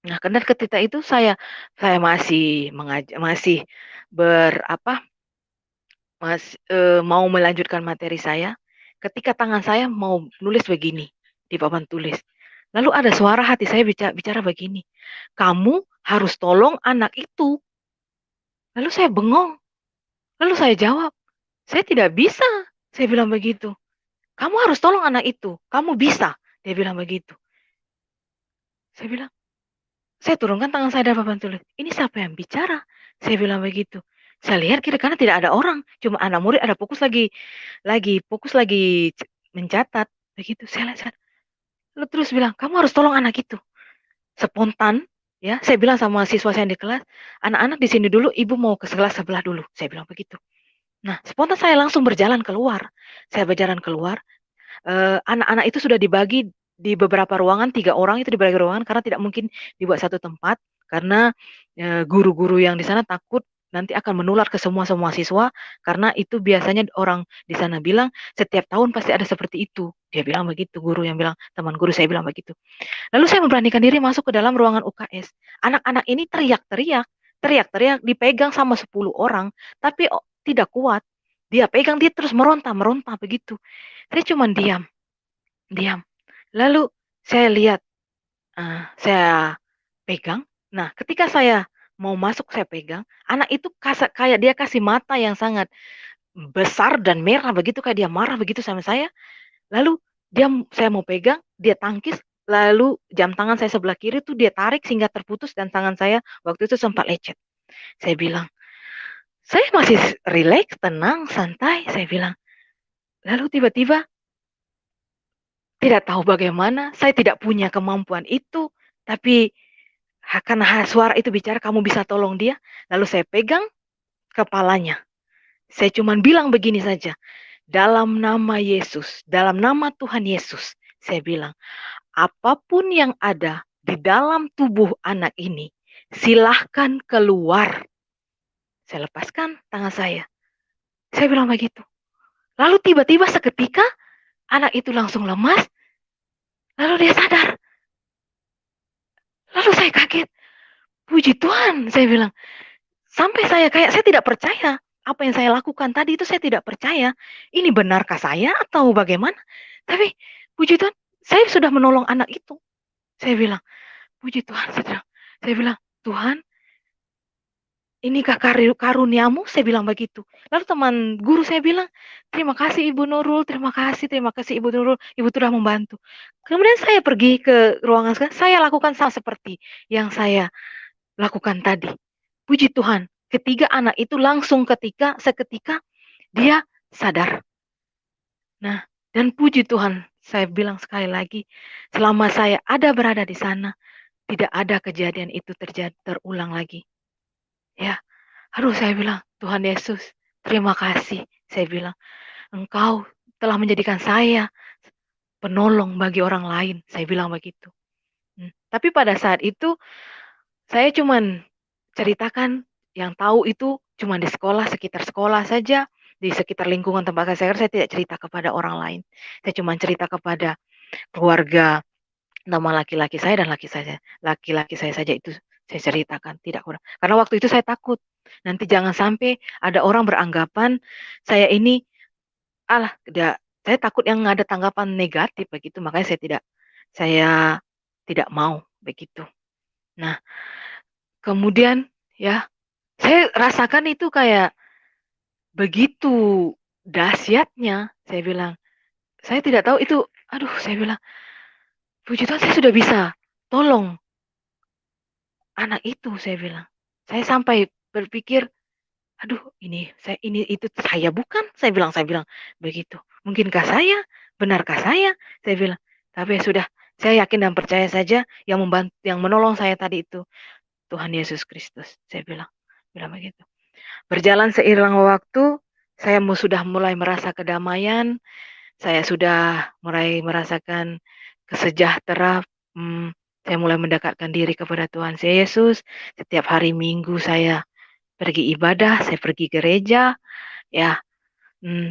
Nah, karena ketika itu saya masih mengajar, masih berapa, mau melanjutkan materi saya, ketika tangan saya mau nulis begini di papan tulis. Lalu ada suara hati saya bicara begini, kamu harus tolong anak itu. Lalu saya bengong. Lalu saya jawab, saya tidak bisa. Saya bilang begitu. Kamu harus tolong anak itu. Kamu bisa. Dia bilang begitu. Saya bilang, saya turunkan tangan saya dari papan tulis. Ini siapa yang bicara? Saya bilang begitu. Saya lihat kiri kanan tidak ada orang. Cuma anak murid ada fokus lagi mencatat. Begitu saya lihat. Lalu terus bilang, kamu harus tolong anak itu. Spontan, ya. Saya bilang sama siswa saya di kelas, anak-anak di sini dulu, ibu mau ke kelas sebelah dulu. Saya bilang begitu. Nah, spontan saya langsung berjalan keluar. Saya berjalan keluar. Anak-anak itu sudah dibagi di beberapa ruangan, 3 orang itu dibagi ruangan karena tidak mungkin dibuat satu tempat karena guru-guru yang di sana takut nanti akan menular ke semua siswa karena itu biasanya orang di sana bilang setiap tahun pasti ada seperti itu. Dia bilang begitu, guru yang bilang, teman guru saya bilang begitu. Lalu saya memberanikan diri masuk ke dalam ruangan UKS. Anak-anak ini teriak-teriak dipegang sama 10 orang, tapi tidak kuat. Dia pegang, dia terus meronta begitu. Saya cuma diam. Lalu saya lihat, saya pegang. Nah, ketika saya mau masuk, saya pegang. Anak itu kayak dia kasih mata yang sangat besar dan merah begitu, kayak dia marah begitu sama saya. Lalu saya mau pegang, dia tangkis. Lalu jam tangan saya sebelah kiri tuh dia tarik sehingga terputus dan tangan saya waktu itu sempat lecet. Saya bilang, saya masih rileks, tenang, santai. Saya bilang. Lalu tiba-tiba tidak tahu bagaimana, saya tidak punya kemampuan itu, tapi karena suara itu bicara, "Kamu bisa tolong dia." Lalu saya pegang kepalanya. Saya cuma bilang begini saja, "Dalam nama Yesus, dalam nama Tuhan Yesus," saya bilang, "apapun yang ada di dalam tubuh anak ini, silahkan keluar." Saya lepaskan tangan saya. Saya bilang begitu. Lalu tiba-tiba seketika anak itu langsung lemas, lalu dia sadar. Lalu saya kaget. Puji Tuhan, saya bilang. Sampai saya tidak percaya. Apa yang saya lakukan tadi itu saya tidak percaya. Ini benarkah saya atau bagaimana? Tapi puji Tuhan, saya sudah menolong anak itu. Saya bilang, puji Tuhan, saya bilang, Tuhan, inikah karuniamu? Saya bilang begitu. Lalu teman guru saya bilang, terima kasih Ibu Nurul, terima kasih Ibu Nurul, Ibu sudah membantu. Kemudian saya pergi ke ruangan saya lakukan sama seperti yang saya lakukan tadi. Puji Tuhan, ketiga anak itu langsung seketika dia sadar. Nah, dan puji Tuhan, saya bilang sekali lagi, selama saya berada di sana, tidak ada kejadian itu terulang lagi. Ya, aduh saya bilang, Tuhan Yesus, terima kasih. Saya bilang, Engkau telah menjadikan saya penolong bagi orang lain. Saya bilang begitu. Tapi pada saat itu, saya cuman ceritakan yang tahu itu cuma di sekolah, sekitar sekolah saja, di sekitar lingkungan tempat saya tidak cerita kepada orang lain. Saya cuma cerita kepada keluarga, nama laki-laki saya dan laki-laki saya saja itu saya ceritakan, tidak kurang. Karena waktu itu saya takut, nanti jangan sampai ada orang beranggapan saya ini, saya takut yang ada tanggapan negatif begitu, makanya saya tidak mau begitu. Nah, kemudian ya, saya rasakan itu kayak begitu dahsyatnya, saya bilang. Saya tidak tahu itu, aduh saya bilang, puji Tuhan saya sudah bisa tolong anak itu, saya bilang. Saya sampai berpikir, aduh ini itu saya bukan, saya bilang begitu. Mungkinkah saya? Benarkah saya? Saya bilang. Tapi ya sudah, saya yakin dan percaya saja yang membantu, yang menolong saya tadi itu Tuhan Yesus Kristus, saya bilang begitu. Berjalan seiring waktu, saya sudah mulai merasa kedamaian, saya sudah mulai merasakan kesejahtera. Saya mulai mendekatkan diri kepada Tuhan Yesus. Setiap hari Minggu saya pergi ibadah, saya pergi gereja. Ya,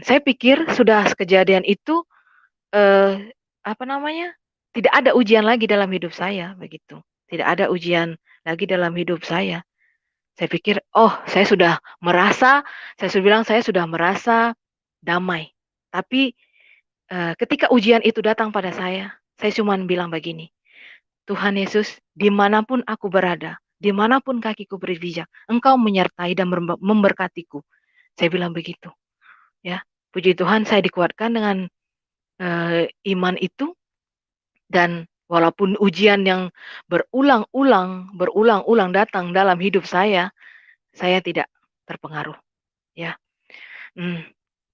saya pikir sudah kejadian itu apa namanya? Tidak ada ujian lagi dalam hidup saya, begitu. Tidak ada ujian lagi dalam hidup saya. Saya pikir, oh saya sudah merasa damai. Tapi ketika ujian itu datang pada saya cuma bilang begini, Tuhan Yesus, dimanapun aku berada, dimanapun kakiku berpijak, Engkau menyertai dan memberkatiku. Saya bilang begitu. Ya, puji Tuhan saya dikuatkan dengan iman itu, dan walaupun ujian yang berulang-ulang datang dalam hidup saya tidak terpengaruh. Ya.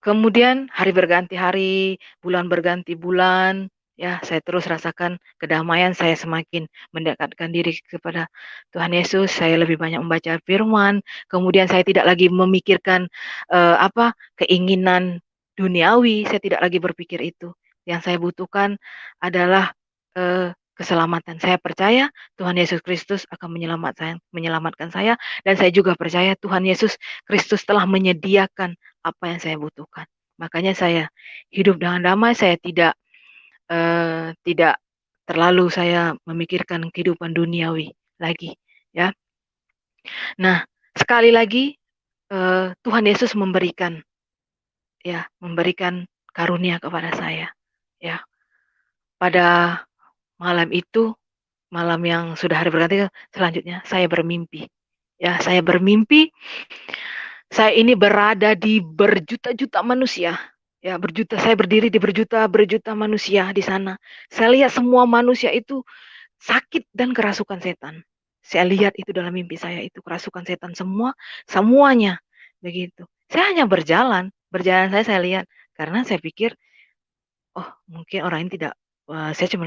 Kemudian hari berganti hari, bulan berganti bulan, ya saya terus rasakan kedamaian, saya semakin mendekatkan diri kepada Tuhan Yesus, saya lebih banyak membaca firman, kemudian saya tidak lagi memikirkan keinginan duniawi, saya tidak lagi berpikir itu. Yang saya butuhkan adalah keselamatan. Saya percaya Tuhan Yesus Kristus akan menyelamatkan saya, dan saya juga percaya Tuhan Yesus Kristus telah menyediakan apa yang saya butuhkan. Makanya saya hidup dengan damai, saya tidak terlalu saya memikirkan kehidupan duniawi lagi, ya. Nah, sekali lagi Tuhan Yesus memberikan karunia kepada saya, ya. Pada malam itu, malam yang sudah hari berganti, selanjutnya saya bermimpi. Ya, saya bermimpi saya ini berada di berjuta-juta manusia. Ya, saya berdiri di berjuta manusia di sana. Saya lihat semua manusia itu sakit dan kerasukan setan. Saya lihat itu dalam mimpi saya, itu kerasukan setan semuanya begitu. Saya hanya berjalan saya lihat, karena saya pikir, oh mungkin orang ini tidak Saya cuma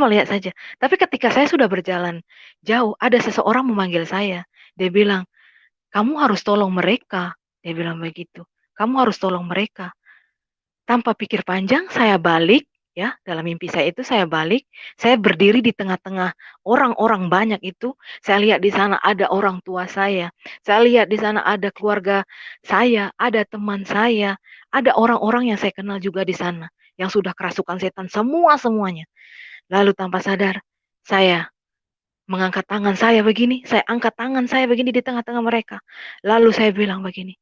lihat saja. Tapi ketika saya sudah berjalan jauh, ada seseorang memanggil saya. Dia bilang, "Kamu harus tolong mereka." Dia bilang begitu. "Kamu harus tolong mereka." Tanpa pikir panjang, saya balik, ya, dalam mimpi saya itu saya balik, saya berdiri di tengah-tengah orang-orang banyak itu, saya lihat di sana ada orang tua saya lihat di sana ada keluarga saya, ada teman saya, ada orang-orang yang saya kenal juga di sana, yang sudah kerasukan setan semuanya. Lalu tanpa sadar, saya mengangkat tangan saya begini, saya angkat tangan saya begini di tengah-tengah mereka. Lalu saya bilang begini,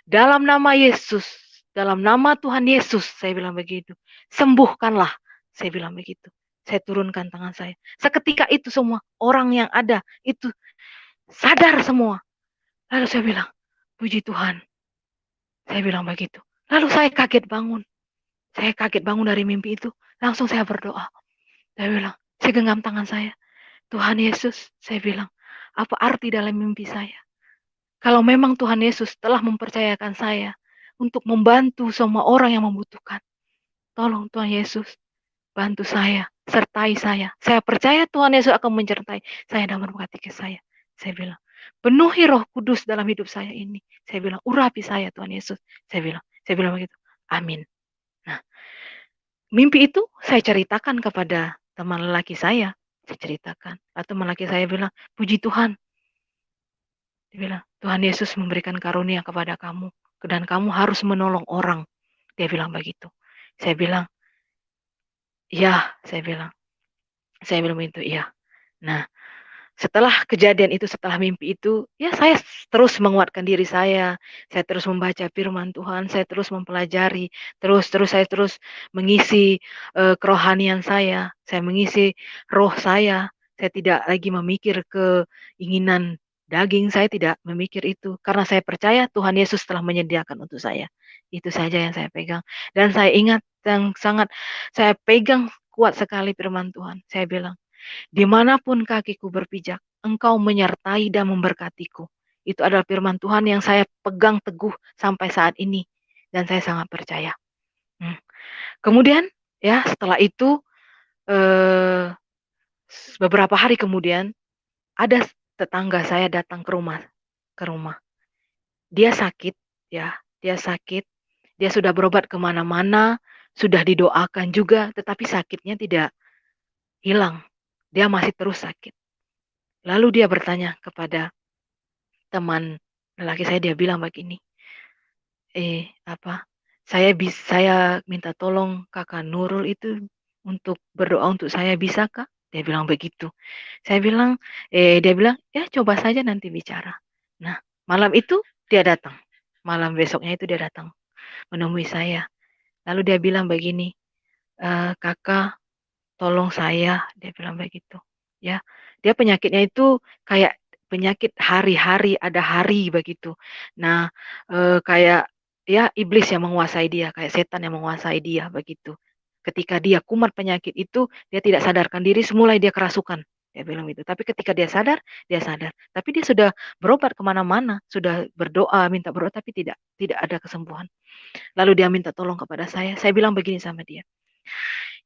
dalam nama Yesus, dalam nama Tuhan Yesus, saya bilang begitu. Sembuhkanlah, saya bilang begitu. Saya turunkan tangan saya. Seketika itu semua orang yang ada itu sadar semua. Lalu saya bilang, puji Tuhan. Saya bilang begitu. Lalu saya kaget bangun. Saya kaget bangun dari mimpi itu. Langsung saya berdoa. Saya bilang, saya genggam tangan saya. Tuhan Yesus, saya bilang, apa arti dalam mimpi saya? Kalau memang Tuhan Yesus telah mempercayakan saya untuk membantu semua orang yang membutuhkan, tolong Tuhan Yesus, bantu saya, sertai saya. Saya percaya Tuhan Yesus akan menyertai saya dan memberkati ke saya. Saya bilang, penuhi Roh Kudus dalam hidup saya ini. Saya bilang, urapi saya Tuhan Yesus. Saya bilang begitu. Amin. Nah, mimpi itu saya ceritakan kepada teman lelaki saya. Saya ceritakan. Lalu teman lelaki saya bilang, puji Tuhan. Dia bilang, Tuhan Yesus memberikan karunia kepada kamu. Dan kamu harus menolong orang. Dia bilang begitu. Saya bilang, iya, saya bilang begitu, iya. Nah, setelah kejadian itu, setelah mimpi itu, ya saya terus menguatkan diri saya terus membaca firman Tuhan, saya terus mempelajari, saya terus mengisi kerohanian saya mengisi roh saya tidak lagi memikir keinginan daging, saya tidak memikir itu, karena saya percaya Tuhan Yesus telah menyediakan untuk saya. Itu saja yang saya pegang. Dan saya ingat yang sangat saya pegang kuat sekali firman Tuhan. Saya bilang, dimanapun kakiku berpijak, Engkau menyertai dan memberkatiku. Itu adalah firman Tuhan yang saya pegang teguh sampai saat ini. Dan saya sangat percaya. Kemudian, ya setelah itu, beberapa hari kemudian, ada tetangga saya datang ke rumah. Dia sakit, ya, dia sudah berobat kemana-mana, sudah didoakan juga, tetapi sakitnya tidak hilang. Dia masih terus sakit. Lalu dia bertanya kepada teman lelaki saya, dia bilang begini, saya minta tolong Kakak Nurul itu untuk berdoa untuk saya, bisakah? Dia bilang begitu. Dia bilang, ya coba saja nanti bicara. Nah, malam itu dia datang. Malam besoknya itu dia datang menemui saya. Lalu dia bilang begini, Kakak tolong saya, dia bilang begitu. Ya, dia penyakitnya itu kayak penyakit hari-hari, ada hari begitu. Nah, kayak ya iblis yang menguasai dia, kayak setan yang menguasai dia begitu. Ketika dia kumat penyakit itu, dia tidak sadarkan diri, semulai dia kerasukan. Dia bilang gitu. Tapi ketika dia sadar, dia sadar. Tapi dia sudah berobat kemana-mana, sudah berdoa, minta berdoa, tapi tidak ada kesembuhan. Lalu dia minta tolong kepada saya. Saya bilang begini sama dia,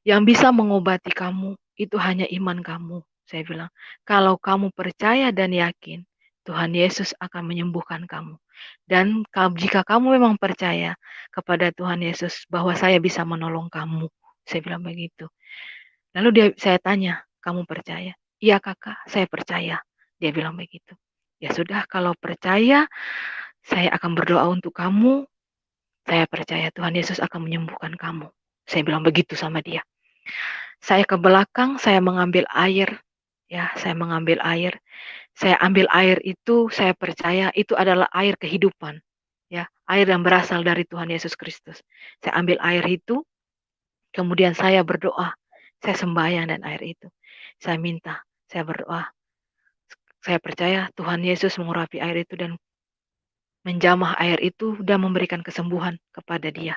yang bisa mengobati kamu itu hanya iman kamu. Saya bilang, kalau kamu percaya dan yakin, Tuhan Yesus akan menyembuhkan kamu. Dan jika kamu memang percaya kepada Tuhan Yesus bahwa saya bisa menolong kamu, saya bilang begitu. Lalu saya tanya, kamu percaya? Iya kakak, saya percaya. Dia bilang begitu. Ya sudah, kalau percaya, saya akan berdoa untuk kamu. Saya percaya Tuhan Yesus akan menyembuhkan kamu. Saya bilang begitu sama dia. Saya ke belakang, saya mengambil air. Ya, saya mengambil air. Saya ambil air itu, saya percaya itu adalah air kehidupan. Ya, air yang berasal dari Tuhan Yesus Kristus. Saya ambil air itu, kemudian saya berdoa. Saya sembahyang dan air itu. Saya minta, saya berdoa. Saya percaya Tuhan Yesus mengurapi air itu dan menjamah air itu dan memberikan kesembuhan kepada dia.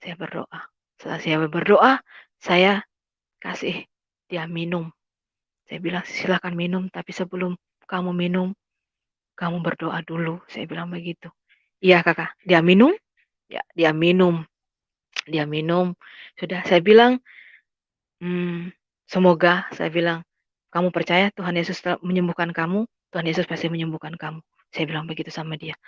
Saya berdoa. Setelah saya berdoa, saya kasih dia minum. Saya bilang, silakan minum, tapi sebelum kamu minum, kamu berdoa dulu. Saya bilang begitu. Iya kakak, dia minum, ya dia minum. Dia minum. Sudah, saya bilang, semoga saya bilang, kamu percaya Tuhan Yesus telah menyembuhkan kamu, Tuhan Yesus pasti menyembuhkan kamu. Saya bilang begitu sama dia.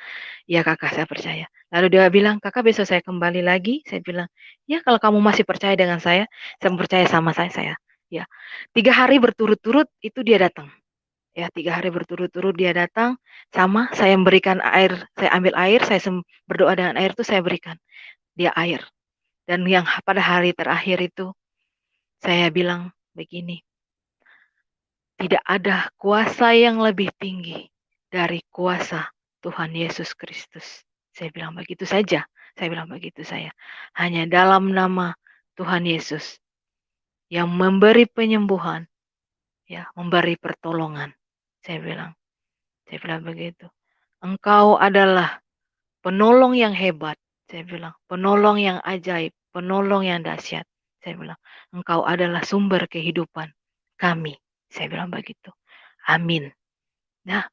Ya kakak, saya percaya. Lalu dia bilang, kakak besok saya kembali lagi. Saya bilang, ya kalau kamu masih percaya dengan saya percaya sama saya. Ya, 3 hari berturut-turut itu dia datang. Ya, 3 hari berturut-turut dia datang. Sama, saya memberikan air, saya ambil air, saya berdoa dengan air itu saya berikan dia air. Dan yang pada hari terakhir itu, saya bilang begini, tidak ada kuasa yang lebih tinggi dari kuasa Tuhan Yesus Kristus. Saya bilang begitu saja. Saya bilang begitu saya. Hanya dalam nama Tuhan Yesus yang memberi penyembuhan, ya, memberi pertolongan. Saya bilang begitu. Engkau adalah penolong yang hebat. Saya bilang, penolong yang ajaib, penolong yang dahsyat. Saya bilang, engkau adalah sumber kehidupan kami. Saya bilang begitu. Amin. Nah,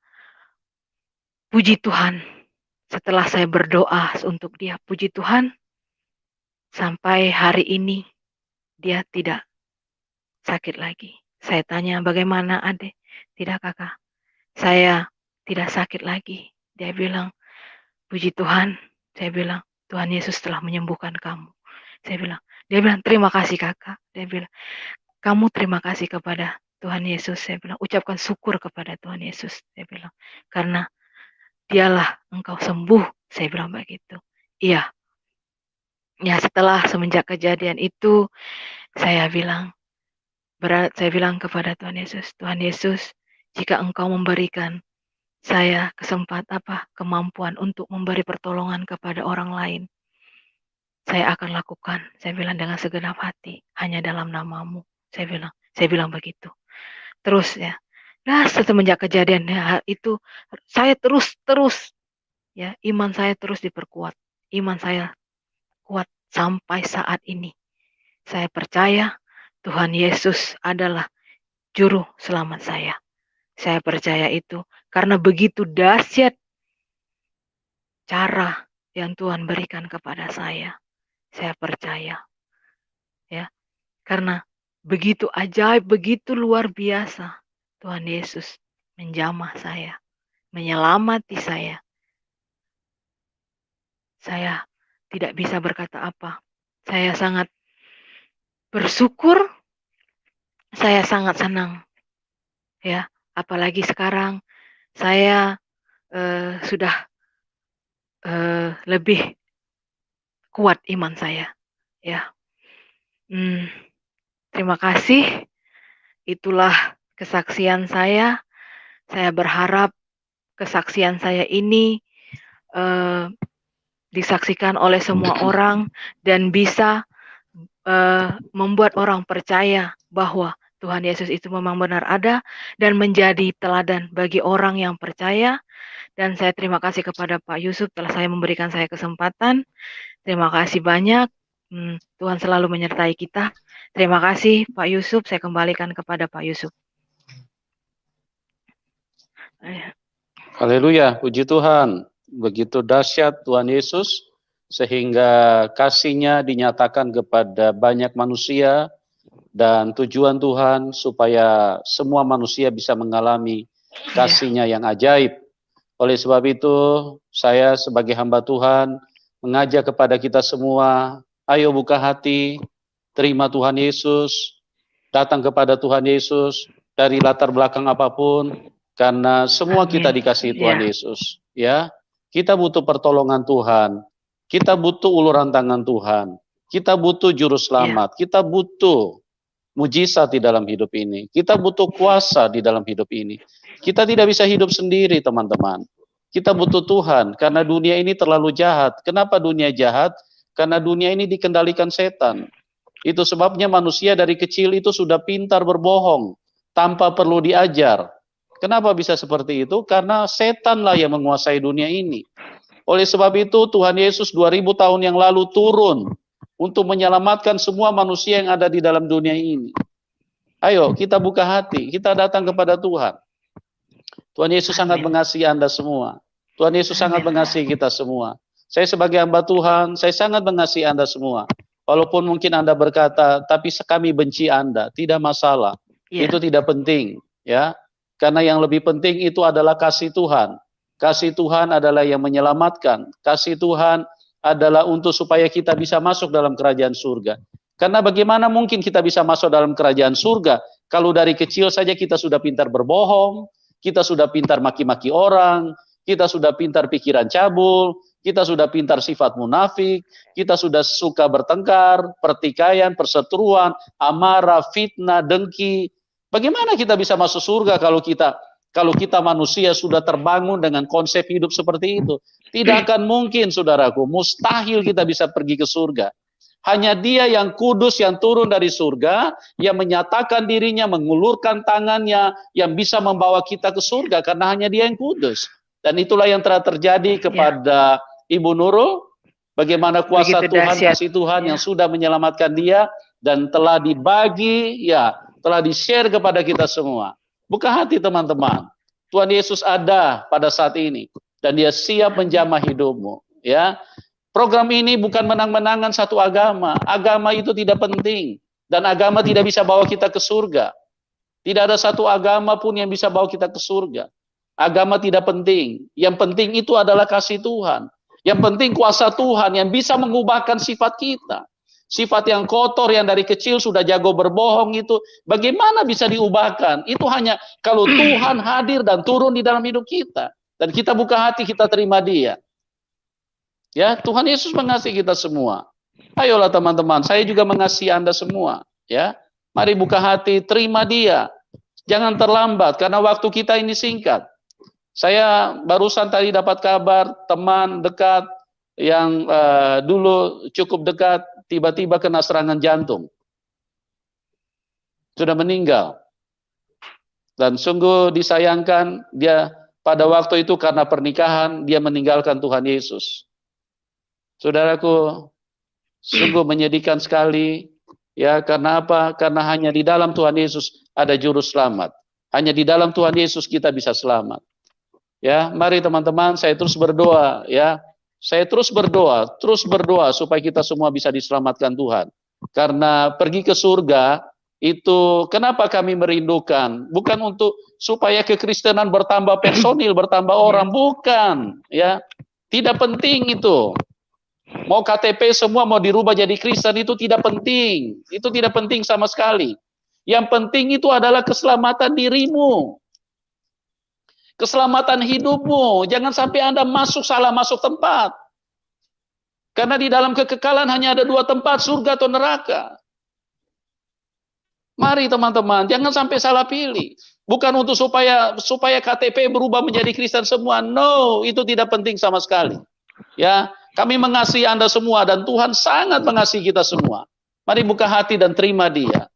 puji Tuhan. Setelah saya berdoa untuk dia, puji Tuhan, sampai hari ini dia tidak sakit lagi. Saya tanya, bagaimana adik? Tidak kakak, saya tidak sakit lagi. Dia bilang, puji Tuhan. Saya bilang, Tuhan Yesus telah menyembuhkan kamu. Dia bilang, terima kasih kakak. Dia bilang, kamu terima kasih kepada Tuhan Yesus. Saya bilang, ucapkan syukur kepada Tuhan Yesus. Saya bilang, karena dialah engkau sembuh. Saya bilang begitu. Iya. Ya, setelah semenjak kejadian itu, saya bilang kepada Tuhan Yesus, jika engkau memberikan saya kemampuan untuk memberi pertolongan kepada orang lain, saya akan lakukan. Saya bilang dengan segenap hati, hanya dalam namamu. Saya bilang begitu. Terus ya, nah semenjak kejadian itu, saya terus ya, iman saya terus diperkuat. Iman saya kuat sampai saat ini. Saya percaya Tuhan Yesus adalah juru selamat saya. Saya percaya itu karena begitu dahsyat cara yang Tuhan berikan kepada saya. Saya percaya. Ya, karena begitu ajaib, begitu luar biasa Tuhan Yesus menjamah saya, menyelamati saya. Saya tidak bisa berkata apa. Saya sangat bersyukur, saya sangat senang. Ya, apalagi sekarang saya sudah lebih kuat iman saya. Ya, terima kasih. Itulah kesaksian saya. Saya berharap kesaksian saya ini disaksikan oleh semua orang dan bisa membuat orang percaya bahwa Tuhan Yesus itu memang benar ada dan menjadi teladan bagi orang yang percaya. Dan saya terima kasih kepada Pak Yusuf telah saya memberikan saya kesempatan. Terima kasih banyak. Tuhan selalu menyertai kita. Terima kasih Pak Yusuf. Saya kembalikan kepada Pak Yusuf. Haleluya, puji Tuhan. Begitu dahsyat Tuhan Yesus, sehingga kasih-Nya dinyatakan kepada banyak manusia, dan tujuan Tuhan supaya semua manusia bisa mengalami kasih-Nya yang ajaib. Oleh sebab itu, saya sebagai hamba Tuhan mengajak kepada kita semua, ayo buka hati, terima Tuhan Yesus, datang kepada Tuhan Yesus dari latar belakang apapun, karena semua kita dikasihi Tuhan Yesus. Ya, kita butuh pertolongan Tuhan, kita butuh uluran tangan Tuhan, kita butuh juru selamat, kita butuh mujizat di dalam hidup ini, kita butuh kuasa di dalam hidup ini. Kita tidak bisa hidup sendiri, teman-teman. Kita butuh Tuhan, karena dunia ini terlalu jahat. Kenapa dunia jahat? Karena dunia ini dikendalikan setan. Itu sebabnya manusia dari kecil itu sudah pintar berbohong, tanpa perlu diajar. Kenapa bisa seperti itu? Karena setanlah yang menguasai dunia ini. Oleh sebab itu Tuhan Yesus 2000 tahun yang lalu turun untuk menyelamatkan semua manusia yang ada di dalam dunia ini. Ayo kita buka hati, kita datang kepada Tuhan. Tuhan Yesus sangat mengasihi Anda semua. Tuhan Yesus sangat mengasihi kita semua. Saya sebagai hamba Tuhan, saya sangat mengasihi Anda semua. Walaupun mungkin Anda berkata, tapi kami benci Anda, tidak masalah. Ya. Itu tidak penting, ya. Karena yang lebih penting itu adalah kasih Tuhan. Kasih Tuhan adalah yang menyelamatkan. Kasih Tuhan adalah untuk supaya kita bisa masuk dalam kerajaan surga. Karena bagaimana mungkin kita bisa masuk dalam kerajaan surga kalau dari kecil saja kita sudah pintar berbohong, kita sudah pintar maki-maki orang, kita sudah pintar pikiran cabul, kita sudah pintar sifat munafik, kita sudah suka bertengkar, pertikaian, perseteruan, amarah, fitnah, dengki. Bagaimana kita bisa masuk surga kalau kita manusia sudah terbangun dengan konsep hidup seperti itu? Tidak akan mungkin, saudaraku. Mustahil kita bisa pergi ke surga. Hanya Dia yang kudus, yang turun dari surga, yang menyatakan dirinya, mengulurkan tangannya, yang bisa membawa kita ke surga, karena hanya Dia yang kudus. Dan itulah yang telah terjadi kepada Ibu Nurul, bagaimana kuasa Tuhan, kasih Tuhan yang sudah menyelamatkan dia, dan telah dibagi, telah di-share kepada kita semua. Buka hati teman-teman, Tuhan Yesus ada pada saat ini, dan Dia siap menjamah hidupmu. Ya, program ini bukan menang-menangan satu agama. Agama itu tidak penting, dan agama tidak bisa bawa kita ke surga. Tidak ada satu agama pun yang bisa bawa kita ke surga. Agama tidak penting. Yang penting itu adalah kasih Tuhan. Yang penting kuasa Tuhan yang bisa mengubahkan sifat kita. Sifat yang kotor yang dari kecil sudah jago berbohong itu, bagaimana bisa diubahkan? Itu hanya kalau Tuhan hadir dan turun di dalam hidup kita. Dan kita buka hati, kita terima Dia. Ya, Tuhan Yesus mengasihi kita semua. Ayolah teman-teman, saya juga mengasihi Anda semua. Ya, mari buka hati, terima Dia. Jangan terlambat, karena waktu kita ini singkat. Saya barusan tadi dapat kabar teman dekat yang dulu cukup dekat tiba-tiba kena serangan jantung. Sudah meninggal. Dan sungguh disayangkan dia pada waktu itu karena pernikahan dia meninggalkan Tuhan Yesus. Saudaraku, sungguh menyedihkan sekali. Ya, karena apa? Karena hanya di dalam Tuhan Yesus ada juru selamat. Hanya di dalam Tuhan Yesus kita bisa selamat. Ya, mari teman-teman, saya terus berdoa, ya. Saya terus berdoa supaya kita semua bisa diselamatkan Tuhan. Karena pergi ke surga itu kenapa kami merindukan? Bukan untuk supaya kekristenan bertambah personil, bertambah orang, bukan, ya. Tidak penting itu. Mau KTP semua mau dirubah jadi Kristen itu tidak penting. Itu tidak penting sama sekali. Yang penting itu adalah keselamatan dirimu. Keselamatan hidupmu. Jangan sampai Anda salah masuk tempat. Karena di dalam kekekalan hanya ada dua tempat, surga atau neraka. Mari teman-teman, jangan sampai salah pilih. Bukan untuk supaya KTP berubah menjadi Kristen semua. No, itu tidak penting sama sekali. Ya, kami mengasihi Anda semua dan Tuhan sangat mengasihi kita semua. Mari buka hati dan terima Dia.